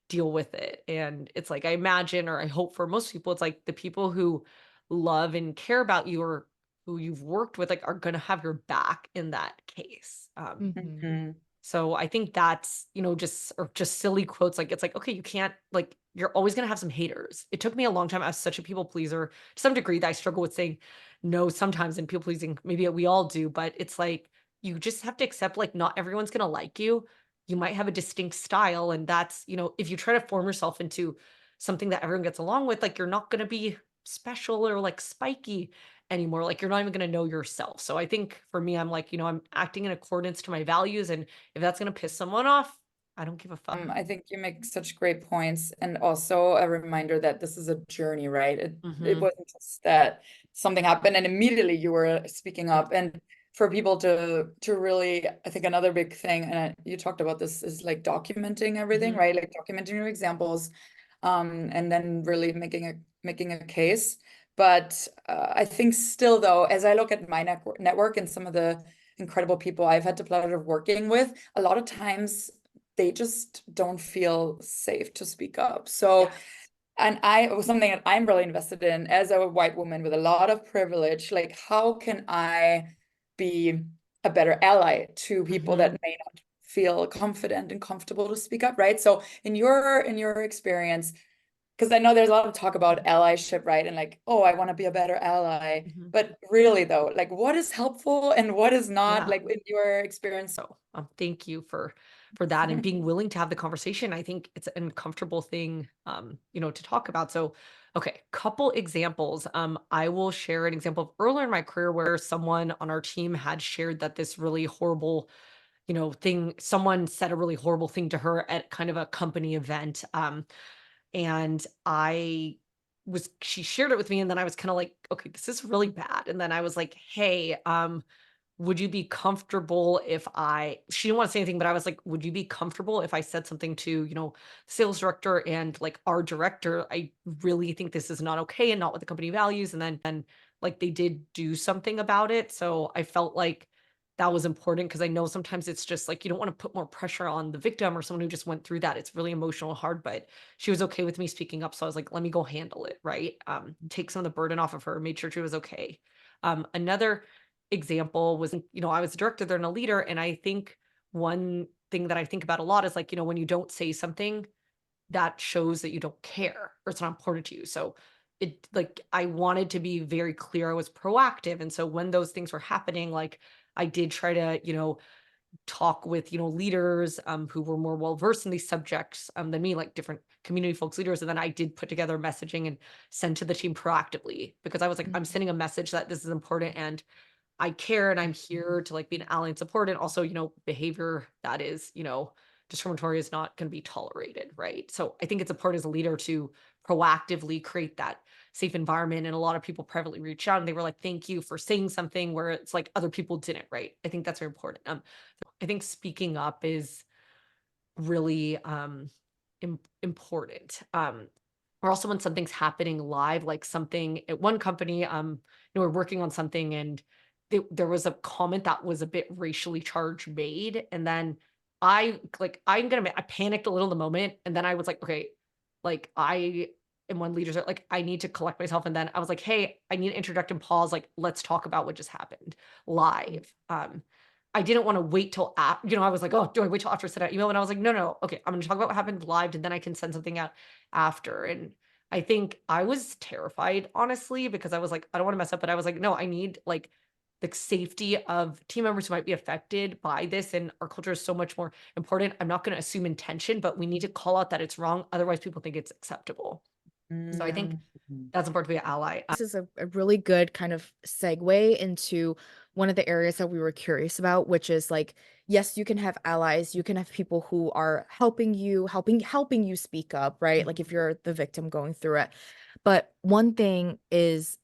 deal with it. And it's like, I imagine, or I hope for most people, it's like the people who love and care about you or who you've worked with, like, are going to have your back in that case. Mhm. mhm, So I think that's, just silly quotes. Like, it's like, okay, you can't, like, you're always going to have some haters. It took me a long time. I was such a people pleaser to some degree that I struggle with saying know sometimes in people pleasing, maybe we all do, but it's like you just have to accept like not everyone's gonna like you. You might have a distinct style, and that's, if you try to form yourself into something that everyone gets along with, like you're not gonna be special or like spiky anymore. Like you're not even gonna know yourself. So I think for me, I'm like, I'm acting in accordance to my values, and if that's gonna piss someone off, I don't give a fuck. I think you make such great points, and also a reminder that this is a journey, right? It Mhm. wasn't just that something happened and immediately you were speaking Yeah. up. And for people to really, I think another big thing, and you talked about this, is like documenting everything, Mhm. right? Like documenting your examples, and then really making a case. But I think still though, as I look at my network and some of the incredible people I've had the pleasure of working with, a lot of times they just don't feel safe to speak up. So, Yes. and it was something that I'm really invested in as a white woman with a lot of privilege. Like, how can I be a better ally to people that Mhm. may not feel confident and comfortable to speak up, right? So, in your experience, because I know there's a lot of talk about allyship, right? And like, oh, I want to be a better ally. Mhm. But really, though, like, what is helpful and what is not, Yeah. like, in your experience? So, thank you for that and being willing to have the conversation. I think it's an uncomfortable thing, to talk about. So, okay, couple examples. I will share an example of earlier in my career where someone on our team had shared that this really horrible, thing. Someone said a really horrible thing to her at kind of a company event. And she shared it with me, and then I was kind of like, okay, this is really bad. And then I was like, hey, would you be comfortable if she didn't want to say anything, but I was like, would you be comfortable if I said something to, sales director and like our director? I really think this is not okay and not what the company values. And then like they did do something about it. So I felt like that was important because I know sometimes it's just like you don't want to put more pressure on the victim or someone who just went through that. It's really emotional and hard, but she was okay with me speaking up. So I was like, let me go handle it, right? Take some of the burden off of her, made sure she was okay. Another example was, I was a director there and a leader. And I think one thing that I think about a lot is like, when you don't say something, that shows that you don't care or it's not important to you. So it like I wanted to be very clear I was proactive. And so when those things were happening, like I did try to, talk with, leaders who were more well versed in these subjects than me, like different community folks, leaders. And then I did put together messaging and send to the team proactively because I was like, I'm sending a message that this is important and I care and I'm here to like be an ally and support. And also, behavior that is, discriminatory is not going to be tolerated. Right. So I think it's a part as a leader to proactively create that safe environment. And a lot of people privately reach out and they were like, thank you for saying something where it's like other people didn't. Right. I think that's very important. I think speaking up is really important. Or also when something's happening live, like something at one company, we're working on something and there was a comment that was a bit racially charged made. And then I panicked a little in the moment. And then I was like, okay, like I am one leader, so like I need to collect myself. And then I was like, hey, I need to interject and pause. Like, let's talk about what just happened live. I didn't want to wait till I was like, oh, do I wait till after I send out email? And I was like, no, no, okay, I'm going to talk about what happened live, and then I can send something out after. And I think I was terrified, honestly, because I was like, I don't want to mess up, but I was like, no, I need like the safety of team members who might be affected by this. And our culture is so much more important. I'm not going to assume intention, but we need to call out that it's wrong. Otherwise, people think it's acceptable. So I think that's important to be an ally. This is a really good kind of segue into one of the areas that we were curious about, which is like, yes, you can have allies, you can have people who are helping you, helping you speak up, right? Like if you're the victim going through it. But one thing is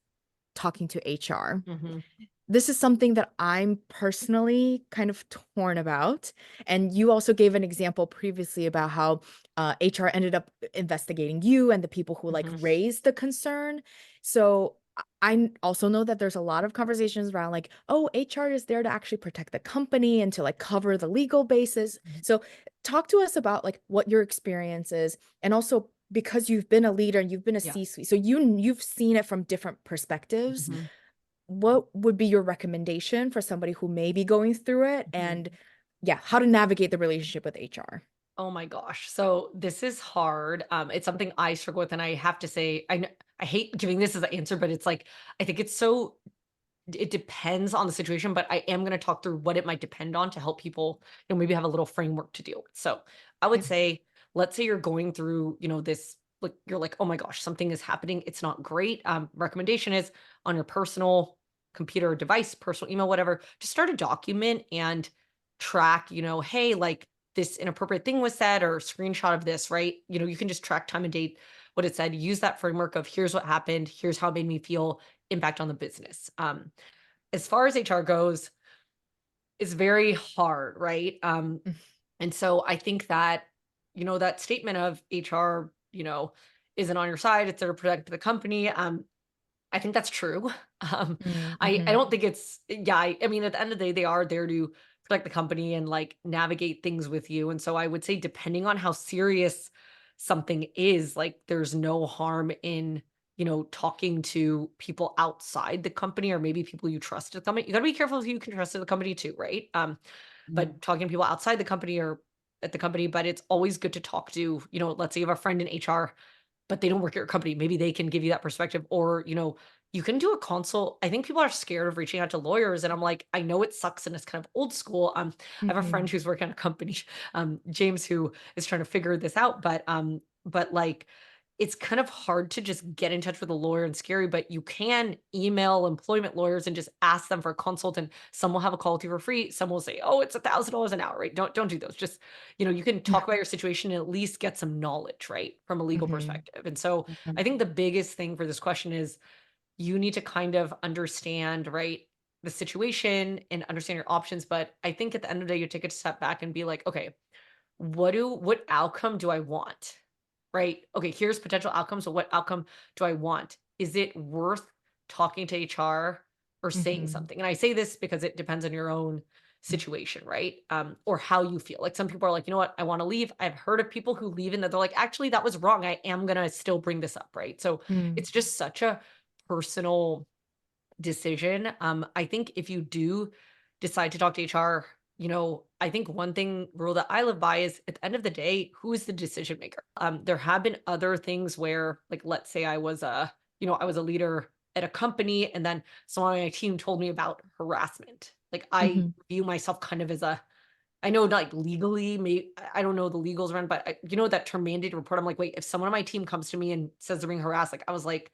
talking to HR. Mhm. This is something that I'm personally kind of torn about. And you also gave an example previously about how HR ended up investigating you and the people who like Mhm. raised the concern. So I also know that there's a lot of conversations around like, oh, HR is there to actually protect the company and to like cover the legal basis. So talk to us about like what your experience is, and also because you've been a leader and you've been a Yeah. C-suite, so you've seen it from different perspectives. Mhm. What would be your recommendation for somebody who may be going through it, Mhm. and yeah, how to navigate the relationship with HR? Oh my gosh. So this is hard. It's something I struggle with, and I have to say, I hate giving this as an answer, but it's like I think it's so it depends on the situation, but I am going to talk through what it might depend on to help people, maybe have a little framework to deal with. So I would Okay. say, let's say you're going through, this, like, you're like, oh my gosh, something is happening. It's not great. Recommendation is on your personal computer or device, personal email, whatever, just start a document and track, hey, like this inappropriate thing was said, or screenshot of this, right? You can just track time and date what it said, use that framework of here's what happened, here's how it made me feel, impact on the business. As far as HR goes, it's very hard, right? Mm. And so I think that, that statement of HR, isn't on your side, it's there to protect the company. I think that's true. Um, I Mhm. don't think it's, yeah, I mean, at the end of the day, they are there to protect the company and like navigate things with you. And so I would say, depending on how serious something is, like there's no harm in, talking to people outside the company, or maybe people you trust at the company. You got to be careful who you can trust at the company too, right? But talking to people outside the company or at the company, but it's always good to talk to, let's say you have a friend in HR but they don't work at your company. Maybe they can give you that perspective, or, you can do a consult. I think people are scared of reaching out to lawyers. And I'm like, I know it sucks and it's kind of old school. I have a friend Mhm. who's working at a company, James, who is trying to figure this out. But like, it's kind of hard to just get in touch with a lawyer and scary, but you can email employment lawyers and just ask them for a consult, and some will have a call with you for free. Some will say, oh, it's $1,000 an hour, right? Don't do those. Just, you can talk about your situation and at least get some knowledge, right? From a legal Mhm. perspective. And so I Mhm. think the biggest thing for this question is you need to kind of understand, right, the situation and understand your options. But I think at the end of the day, you take a step back and be like, okay, what outcome do I want? Right? Okay, here's potential outcomes. So what outcome do I want? Is it worth talking to HR or saying Mhm. something? And I say this because it depends on your own situation, right? Or how you feel. Like some people are like, you know what, I want to leave. I've heard of people who leave and that they're like, actually, that was wrong. I am gonna still bring this up, right? So Mm. it's just such a personal decision. I think if you do decide to talk to HR, I think one thing rule that I live by is at the end of the day, who is the decision maker? There have been other things where, like, let's say I was a leader at a company, and then someone on my team told me about harassment. Like, I Mhm. view myself kind of as I know, like, legally, I don't know the legals around, but that term mandated report. I'm like, wait, if someone on my team comes to me and says they're being harassed, like, I was like,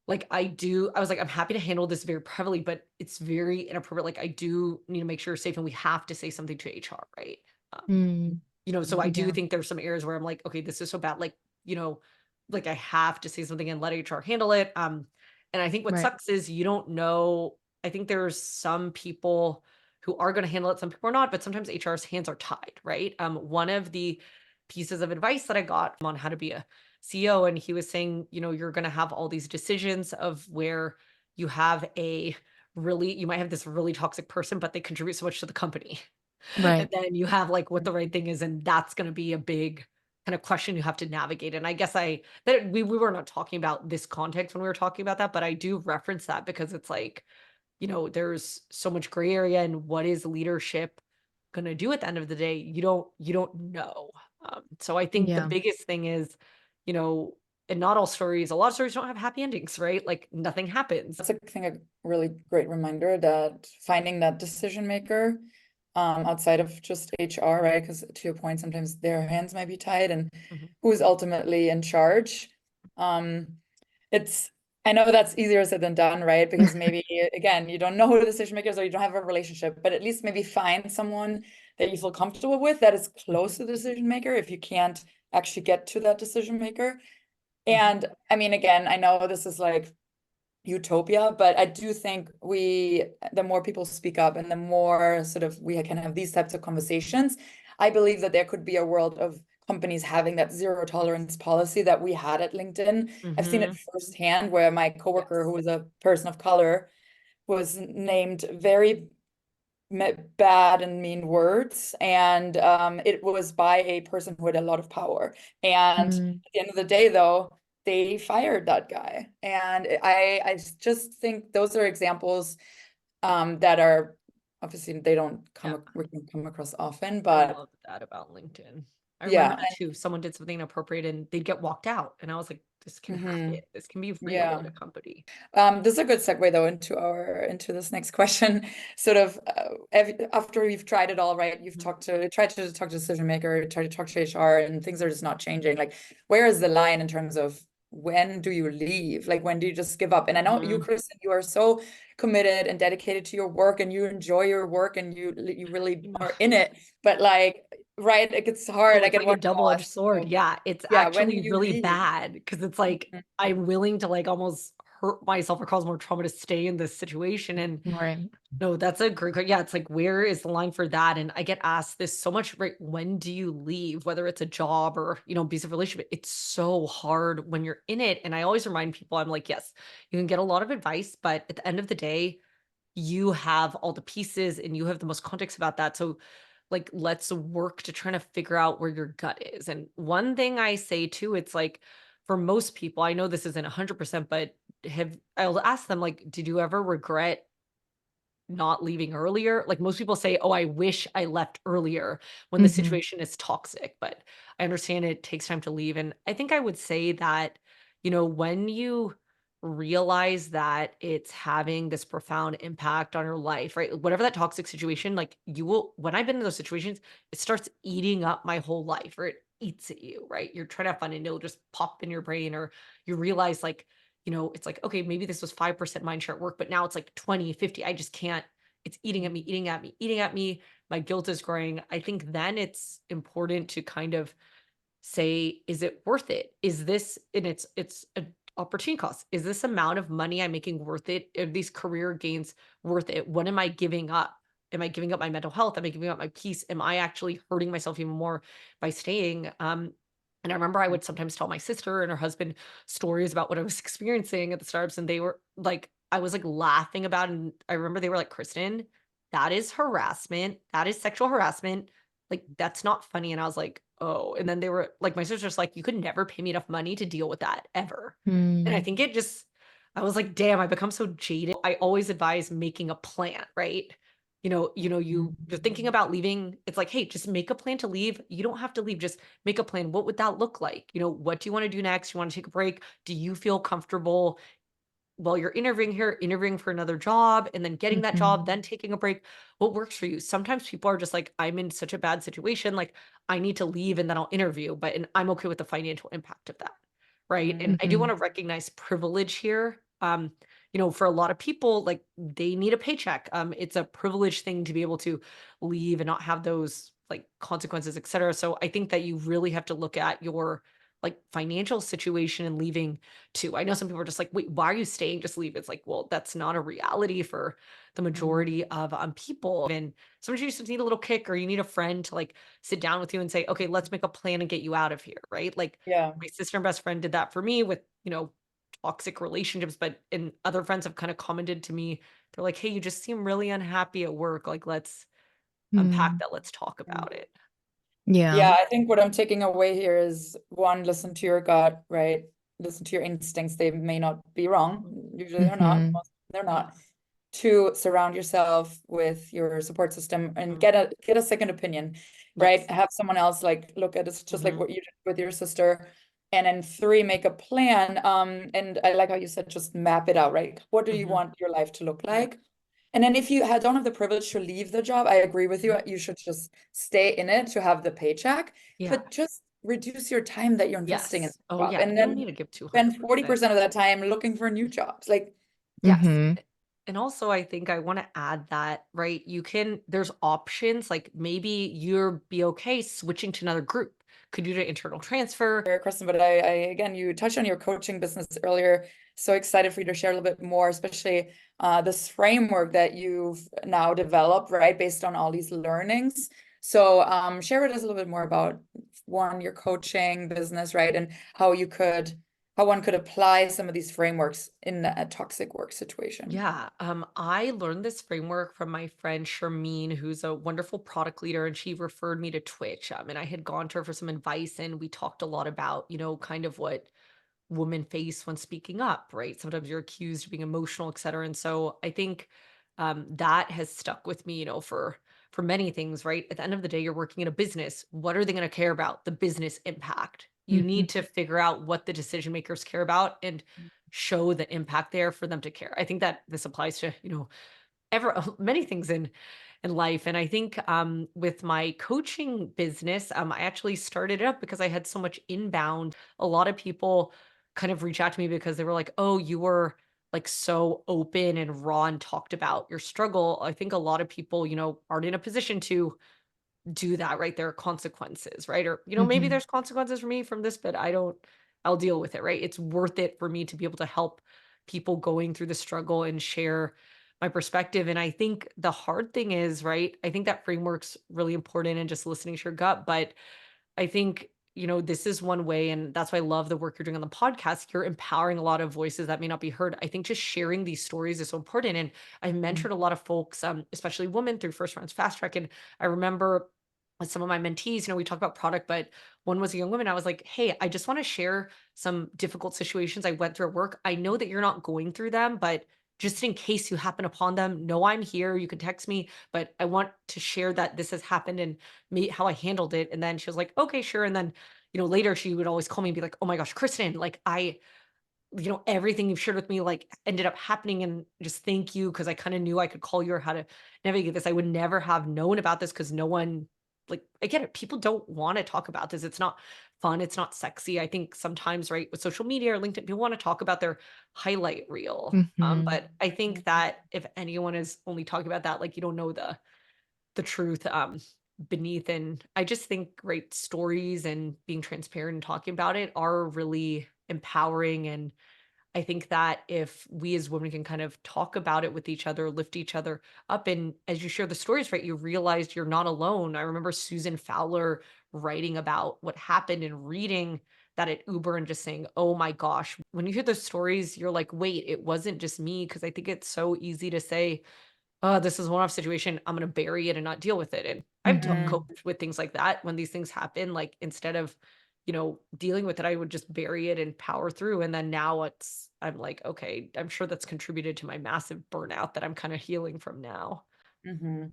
I'm happy to handle this very privately, but it's very inappropriate. Like, I do need to make sure you're safe, and we have to say something to HR, right? Um, Mm. so I do Yeah. think there's some areas where I'm like, okay, this is so bad. Like, like I have to say something and let HR handle it. And I think what Right. sucks is you don't know. I think there's some people who are going to handle it, some people are not, but sometimes HR's hands are tied, right? One of the pieces of advice that I got on how to be a CEO, and he was saying, you're going to have all these decisions of where you you might have this really toxic person, but they contribute so much to the company. And Right. then you have like what the right thing is, and that's going to be a big kind of question you have to navigate. And I guess we were not talking about this context when we were talking about that, but I do reference that because it's like, there's so much gray area, and what is leadership going to do at the end of the day? You don't know. So I think the Yeah. biggest thing is, you know, and not all stories, a lot of stories don't have happy endings, right? Like nothing happens. That's, I think, a really great reminder that finding that decision maker outside of just HR, right? Because to your point, sometimes their hands might be tied, and Mhm. who's ultimately in charge. Um, it's I know that's easier said than done, right? Because maybe again, you don't know who the decision maker is, or you don't have a relationship, but at least maybe find someone that you feel comfortable with that is close to the decision maker if you can't actually get to that decision maker. Mhm. And I mean, again, I know this is like utopia, but I do think the more people speak up and the more sort of we can have these types of conversations, I believe that there could be a world of companies having that zero tolerance policy that we had at LinkedIn. I've seen it Mhm. firsthand where my coworker, who Yes. was a person of color, was named very bad and mean words, and it was by a person who had a lot of power. And at Mm. the end of the day, though, they fired that guy. And I just think those are examples that are obviously they don't Yeah. we can come across often, I but love that about LinkedIn. I remember yeah, that too. Someone did something inappropriate and they'd get walked out. And I was like, this can happen. This can be real Yeah. at a company. This is a good segue though into this next question. Sort of after you've tried it all, right? You've tried to talk to decision maker, tried to talk to HR, and things are just not changing. Like, where is the line in terms of when do you leave? Like, when do you just give up? And I know you, Mhm. Kristen, you are so committed and dedicated to your work, and you enjoy your work, and you really are in it. But like, right, it gets hard. Oh, I it's get like a one double-edged boss. sword. So Yeah, it's yeah, when do actually you really leave? bad because it's like Mhm. I'm willing to like almost hurt myself or cause more trauma to stay in this situation. And Right. no, that's a yeah, it's like where is the line for that? And I get asked this so much, right? When do you leave? Whether it's a job or, abusive relationship, it's so hard when you're in it. And I always remind people, I'm like, yes, you can get a lot of advice, but at the end of the day, you have all the pieces and you have the most context about that. So like let's work to try to figure out where your gut is. And one thing I say too, it's like for most people, I know this isn't 100%, but I'll ask them like, did you ever regret not leaving earlier? Like most people say, "Oh, I wish I left earlier when the Hmm. situation is toxic," but I understand it takes time to leave. And I think I would say that, when you realize that it's having this profound impact on your life, right? Whatever that toxic situation, like you will, when I've been in those situations, it starts eating up my whole life or it eats at you, right? You're trying to have fun and it'll just pop in your brain, or you realize like, it's like, okay, maybe this was 5% mind share at work, but now it's like 20, 50. I just can't, it's eating at me, eating at me, eating at me. My guilt is growing. I think then it's important to kind of say, is it worth it? Is this, and it's an opportunity cost. Is this amount of money I'm making worth it? Are these career gains worth it? What am I giving up? Am I giving up my mental health? Am I giving up my peace? Am I actually hurting myself even more by staying? And I remember I would sometimes tell my sister and her husband stories about what I was experiencing at the startups, and they were like, I was like laughing about it. And I remember they were like, Kristen, that is harassment. That is sexual harassment. Like, that's not funny. And I was like, oh. And then they were like, my sister's like, you could never pay me enough money to deal with that ever. And I Mm. think it just, I was like, damn, I become so jaded. I always advise making a plan, right? You're thinking about leaving. It's like, hey, just make a plan to leave. You don't have to leave. Just make a plan. What would that look like? What do you want to do next? You want to take a break? Do you feel comfortable while you're interviewing here, interviewing for another job and then getting that Mhm. job, then taking a break? What works for you? Sometimes people are just like, I'm in such a bad situation. Like, I need to leave and then I'll interview, and I'm okay with the financial impact of that. Right. And I do want Mhm. to recognize privilege here. For a lot of people, like they need a paycheck. It's a privileged thing to be able to leave and not have those like consequences, et cetera. So I think that you really have to look at your like financial situation and leaving too. I know some people are just like, wait, why are you staying? Just leave. It's like, well, that's not a reality for the majority of people. And sometimes you just need a little kick, or you need a friend to like sit down with you and say, okay, let's make a plan and get you out of here. Right. Like Yeah. my sister and best friend did that for me with, toxic relationships, but and other friends have kind of commented to me, they're like, hey, you just seem really unhappy at work. Like, let's unpack Mm. that. Let's talk about it. Yeah. Yeah, I think what I'm taking away here is one, listen to your gut, right? Listen to your instincts. They may not be wrong. Usually they're not. Mhm. Most they're not. Two, surround yourself with your support system and Mhm. get a second opinion, right? Yes. Have someone else like look at it, just like Mhm. what you did with your sister. And then three, make a plan. And I like how you said just map it out, right? What do you Mhm. want your life to look Yeah. like? And then if you don't have the privilege to leave the job, I agree with you. Mhm. You should just stay in it to have the paycheck, Yeah. but just reduce your time that you're investing in Yes. the Oh, job. yeah. And You don't need then to give spend 200%. 40% of that time looking for new jobs. Like, Yes. Mhm. And also, I think I want to add that, right? There's options, like maybe you're be okay switching to another group. Could you do internal transfer? Kristen, but again, you touched on your coaching business earlier. So excited for you to share a little bit more, especially this framework that you've now developed, right, based on all these learnings. So share with us a little bit more about one, your coaching business, right, and how one could apply some of these frameworks in a toxic work situation. Yeah, I learned this framework from my friend Sharmeen, who's a wonderful product leader, and she referred me to Twitch. And I had gone to her for some advice, and we talked a lot about, kind of what women face when speaking up, right? Sometimes you're accused of being emotional, et cetera. And so I think that has stuck with me, for many things, right? At the end of the day, you're working in a business. What are they going to care about? The business impact. You Mhm. need to figure out what the decision makers care about and show the impact there for them to care. I think that this applies to, ever many things in life. And I think with my coaching business, I actually started it up because I had so much inbound. A lot of people kind of reach out to me because they were like, "Oh, you were like so open and raw and talked about your struggle." I think a lot of people, aren't in a position to do that, right? There are consequences, right? Or, maybe Mhm. there's consequences for me from this, but I'll deal with it, right? It's worth it for me to be able to help people going through the struggle and share my perspective. And I think the hard thing is, right? I think that framework's really important and just listening to your gut. But I think, this is one way. And that's why I love the work you're doing on the podcast. You're empowering a lot of voices that may not be heard. I think just sharing these stories is so important. And I mentored a lot of folks, especially women through First Rounds Fast Track. And I remember with some of my mentees, we talk about product, but one was a young woman. I was like, "Hey, I just want to share some difficult situations I went through at work. I know that you're not going through them, but just in case you happen upon them, know I'm here. You can text me, but I want to share that this has happened and me how I handled it." And then she was like, "Okay, sure." And then, later she would always call me and be like, "Oh my gosh, Kristen, like everything you've shared with me like ended up happening and just thank you because I kind of knew I could call you or how to navigate this. I would never have known about this because no one like I get it. People don't want to talk about this. It's not fun. It's not sexy. I think sometimes, right, with social media or LinkedIn, people want to talk about their highlight reel. Mhm. But I think that if anyone is only talking about that, like you don't know the truth beneath. And I just think great stories and being transparent and talking about it are really empowering. And I think that if we as women can kind of talk about it with each other, lift each other up, and as you share the stories, right, you realize you're not alone. I remember Susan Fowler writing about what happened and reading that at Uber and just saying, "Oh my gosh," when you hear those stories, you're like, wait, it wasn't just me. Cause I think it's so easy to say, "Oh, this is a one-off situation. I'm gonna bury it and not deal with it." And I've Mhm. coped with things like that when these things happen. Like instead of, dealing with it, I would just bury it and power through. And then now I'm like, okay, I'm sure that's contributed to my massive burnout that I'm kind of healing from now. Mhm.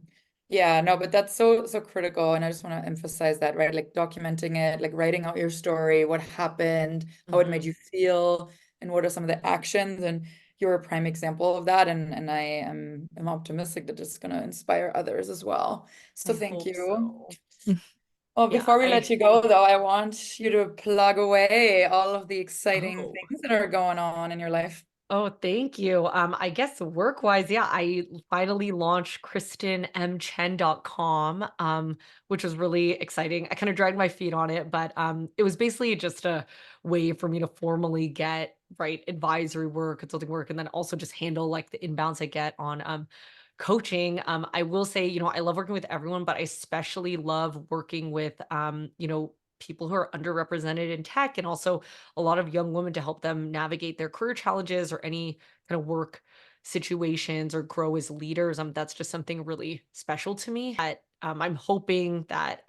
Yeah, no, but that's so critical, and I just want to emphasize that, right? Like documenting it, like writing out your story, what happened, how it Mhm. made you feel, and what are some of the actions. And you're a prime example of that, and I am optimistic that it's going to inspire others as well. So I thank hope you. so. Well, Yeah, before we let you go, though, I want you to plug away all of the exciting oh. things that are going on in your life. Oh, thank you. I guess work-wise, yeah, I finally launched KristinMChen.com, which was really exciting. I kind of dragged my feet on it, but it was basically just a way for me to formally get right advisory work, consulting work, and then also just handle like the inbounds I get on coaching. I will say, I love working with everyone, but I especially love working with people who are underrepresented in tech and also a lot of young women to help them navigate their career challenges or any kind of work situations or grow as leaders. That's just something really special to me that I'm hoping that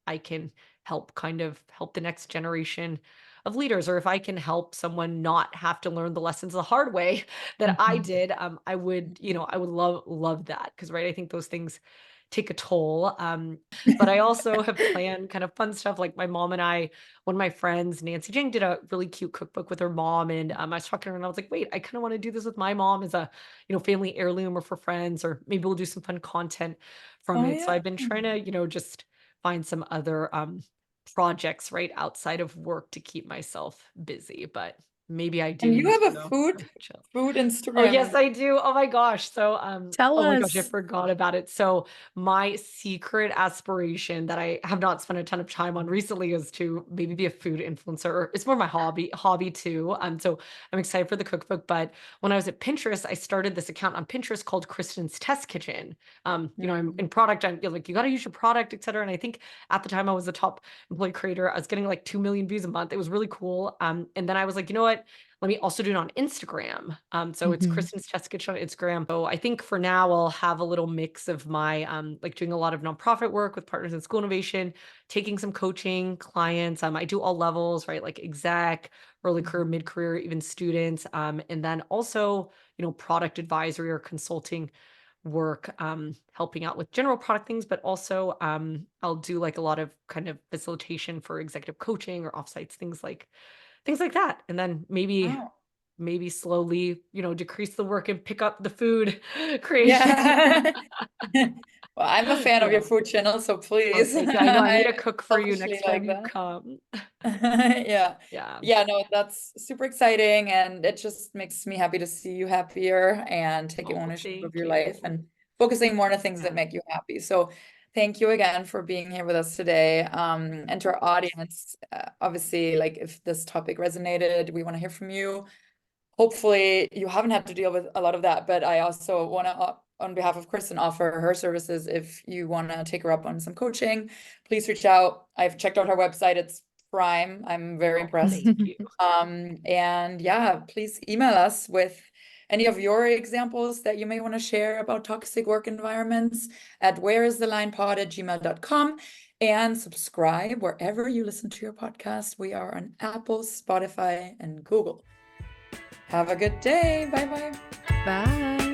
I can help kind of help the next generation of leaders, or if I can help someone not have to learn the lessons the hard way that I Mhm. did, I would, I would love that because, right, I think those things take a toll. But I also have planned kind of fun stuff like my mom and I, one of my friends, Nancy Jing, did a really cute cookbook with her mom. And I was talking to her and I was like, wait, I kind of want to do this with my mom as a, family heirloom or for friends, or maybe we'll do some fun content from Oh, it. So yeah. I've been trying to, just find some other projects right outside of work to keep myself busy. But maybe I do And you need to have a go chill. food Oh, yes, Instagram. I do. Oh my gosh. So, Tell oh my gosh, I us. forgot about it. So, my secret aspiration that I have not spent a ton of time on recently is to maybe be a food influencer. It's more my hobby too. So I'm excited for the cookbook. But when I was at Pinterest, I started this account on Pinterest called Kristen's Test Kitchen. I'm in product. I'm like, you got to use your product, et cetera. And I think at the time I was the top employee creator. I was getting like 2 million views a month. It was really cool. And then I was like, you know what? Let me also do it on Instagram. So it's Mhm. Kristen's Test Kitchen on Instagram. So I think for now I'll have a little mix of my like doing a lot of nonprofit work with partners in school innovation, taking some coaching clients. I do all levels, right? Like exec, early career, mid-career, even students. And then also, product advisory or consulting work helping out with general product things, but also I'll do like a lot of kind of facilitation for executive coaching or offsites, things like that. And then maybe slowly, decrease the work and pick up the food creation. Yeah. Well, I'm a fan of your food channel, so Oh, please. thank you. I know I need to I cook for you selfishly next time like you that. come. Yeah. Yeah. Yeah, no, that's super exciting, and it just makes me happy to see you happier and taking Oh, ownership of thank your you. life and focusing more on the things that Yeah. make you happy. So thank you again for being here with us today. And to our audience, obviously, like if this topic resonated, we want to hear from you. Hopefully you haven't had to deal with a lot of that, but I also want to, on behalf of Kristin, offer her services. If you want to take her up on some coaching, please reach out. I've checked out her website. It's prime. I'm very impressed. Thank you. And yeah, please email us with any of your examples that you may want to share about toxic work environments at whereisthelinepod@gmail.com, and subscribe wherever you listen to your podcast. We are on Apple, Spotify, and Google. Have a good day. Bye bye. Bye.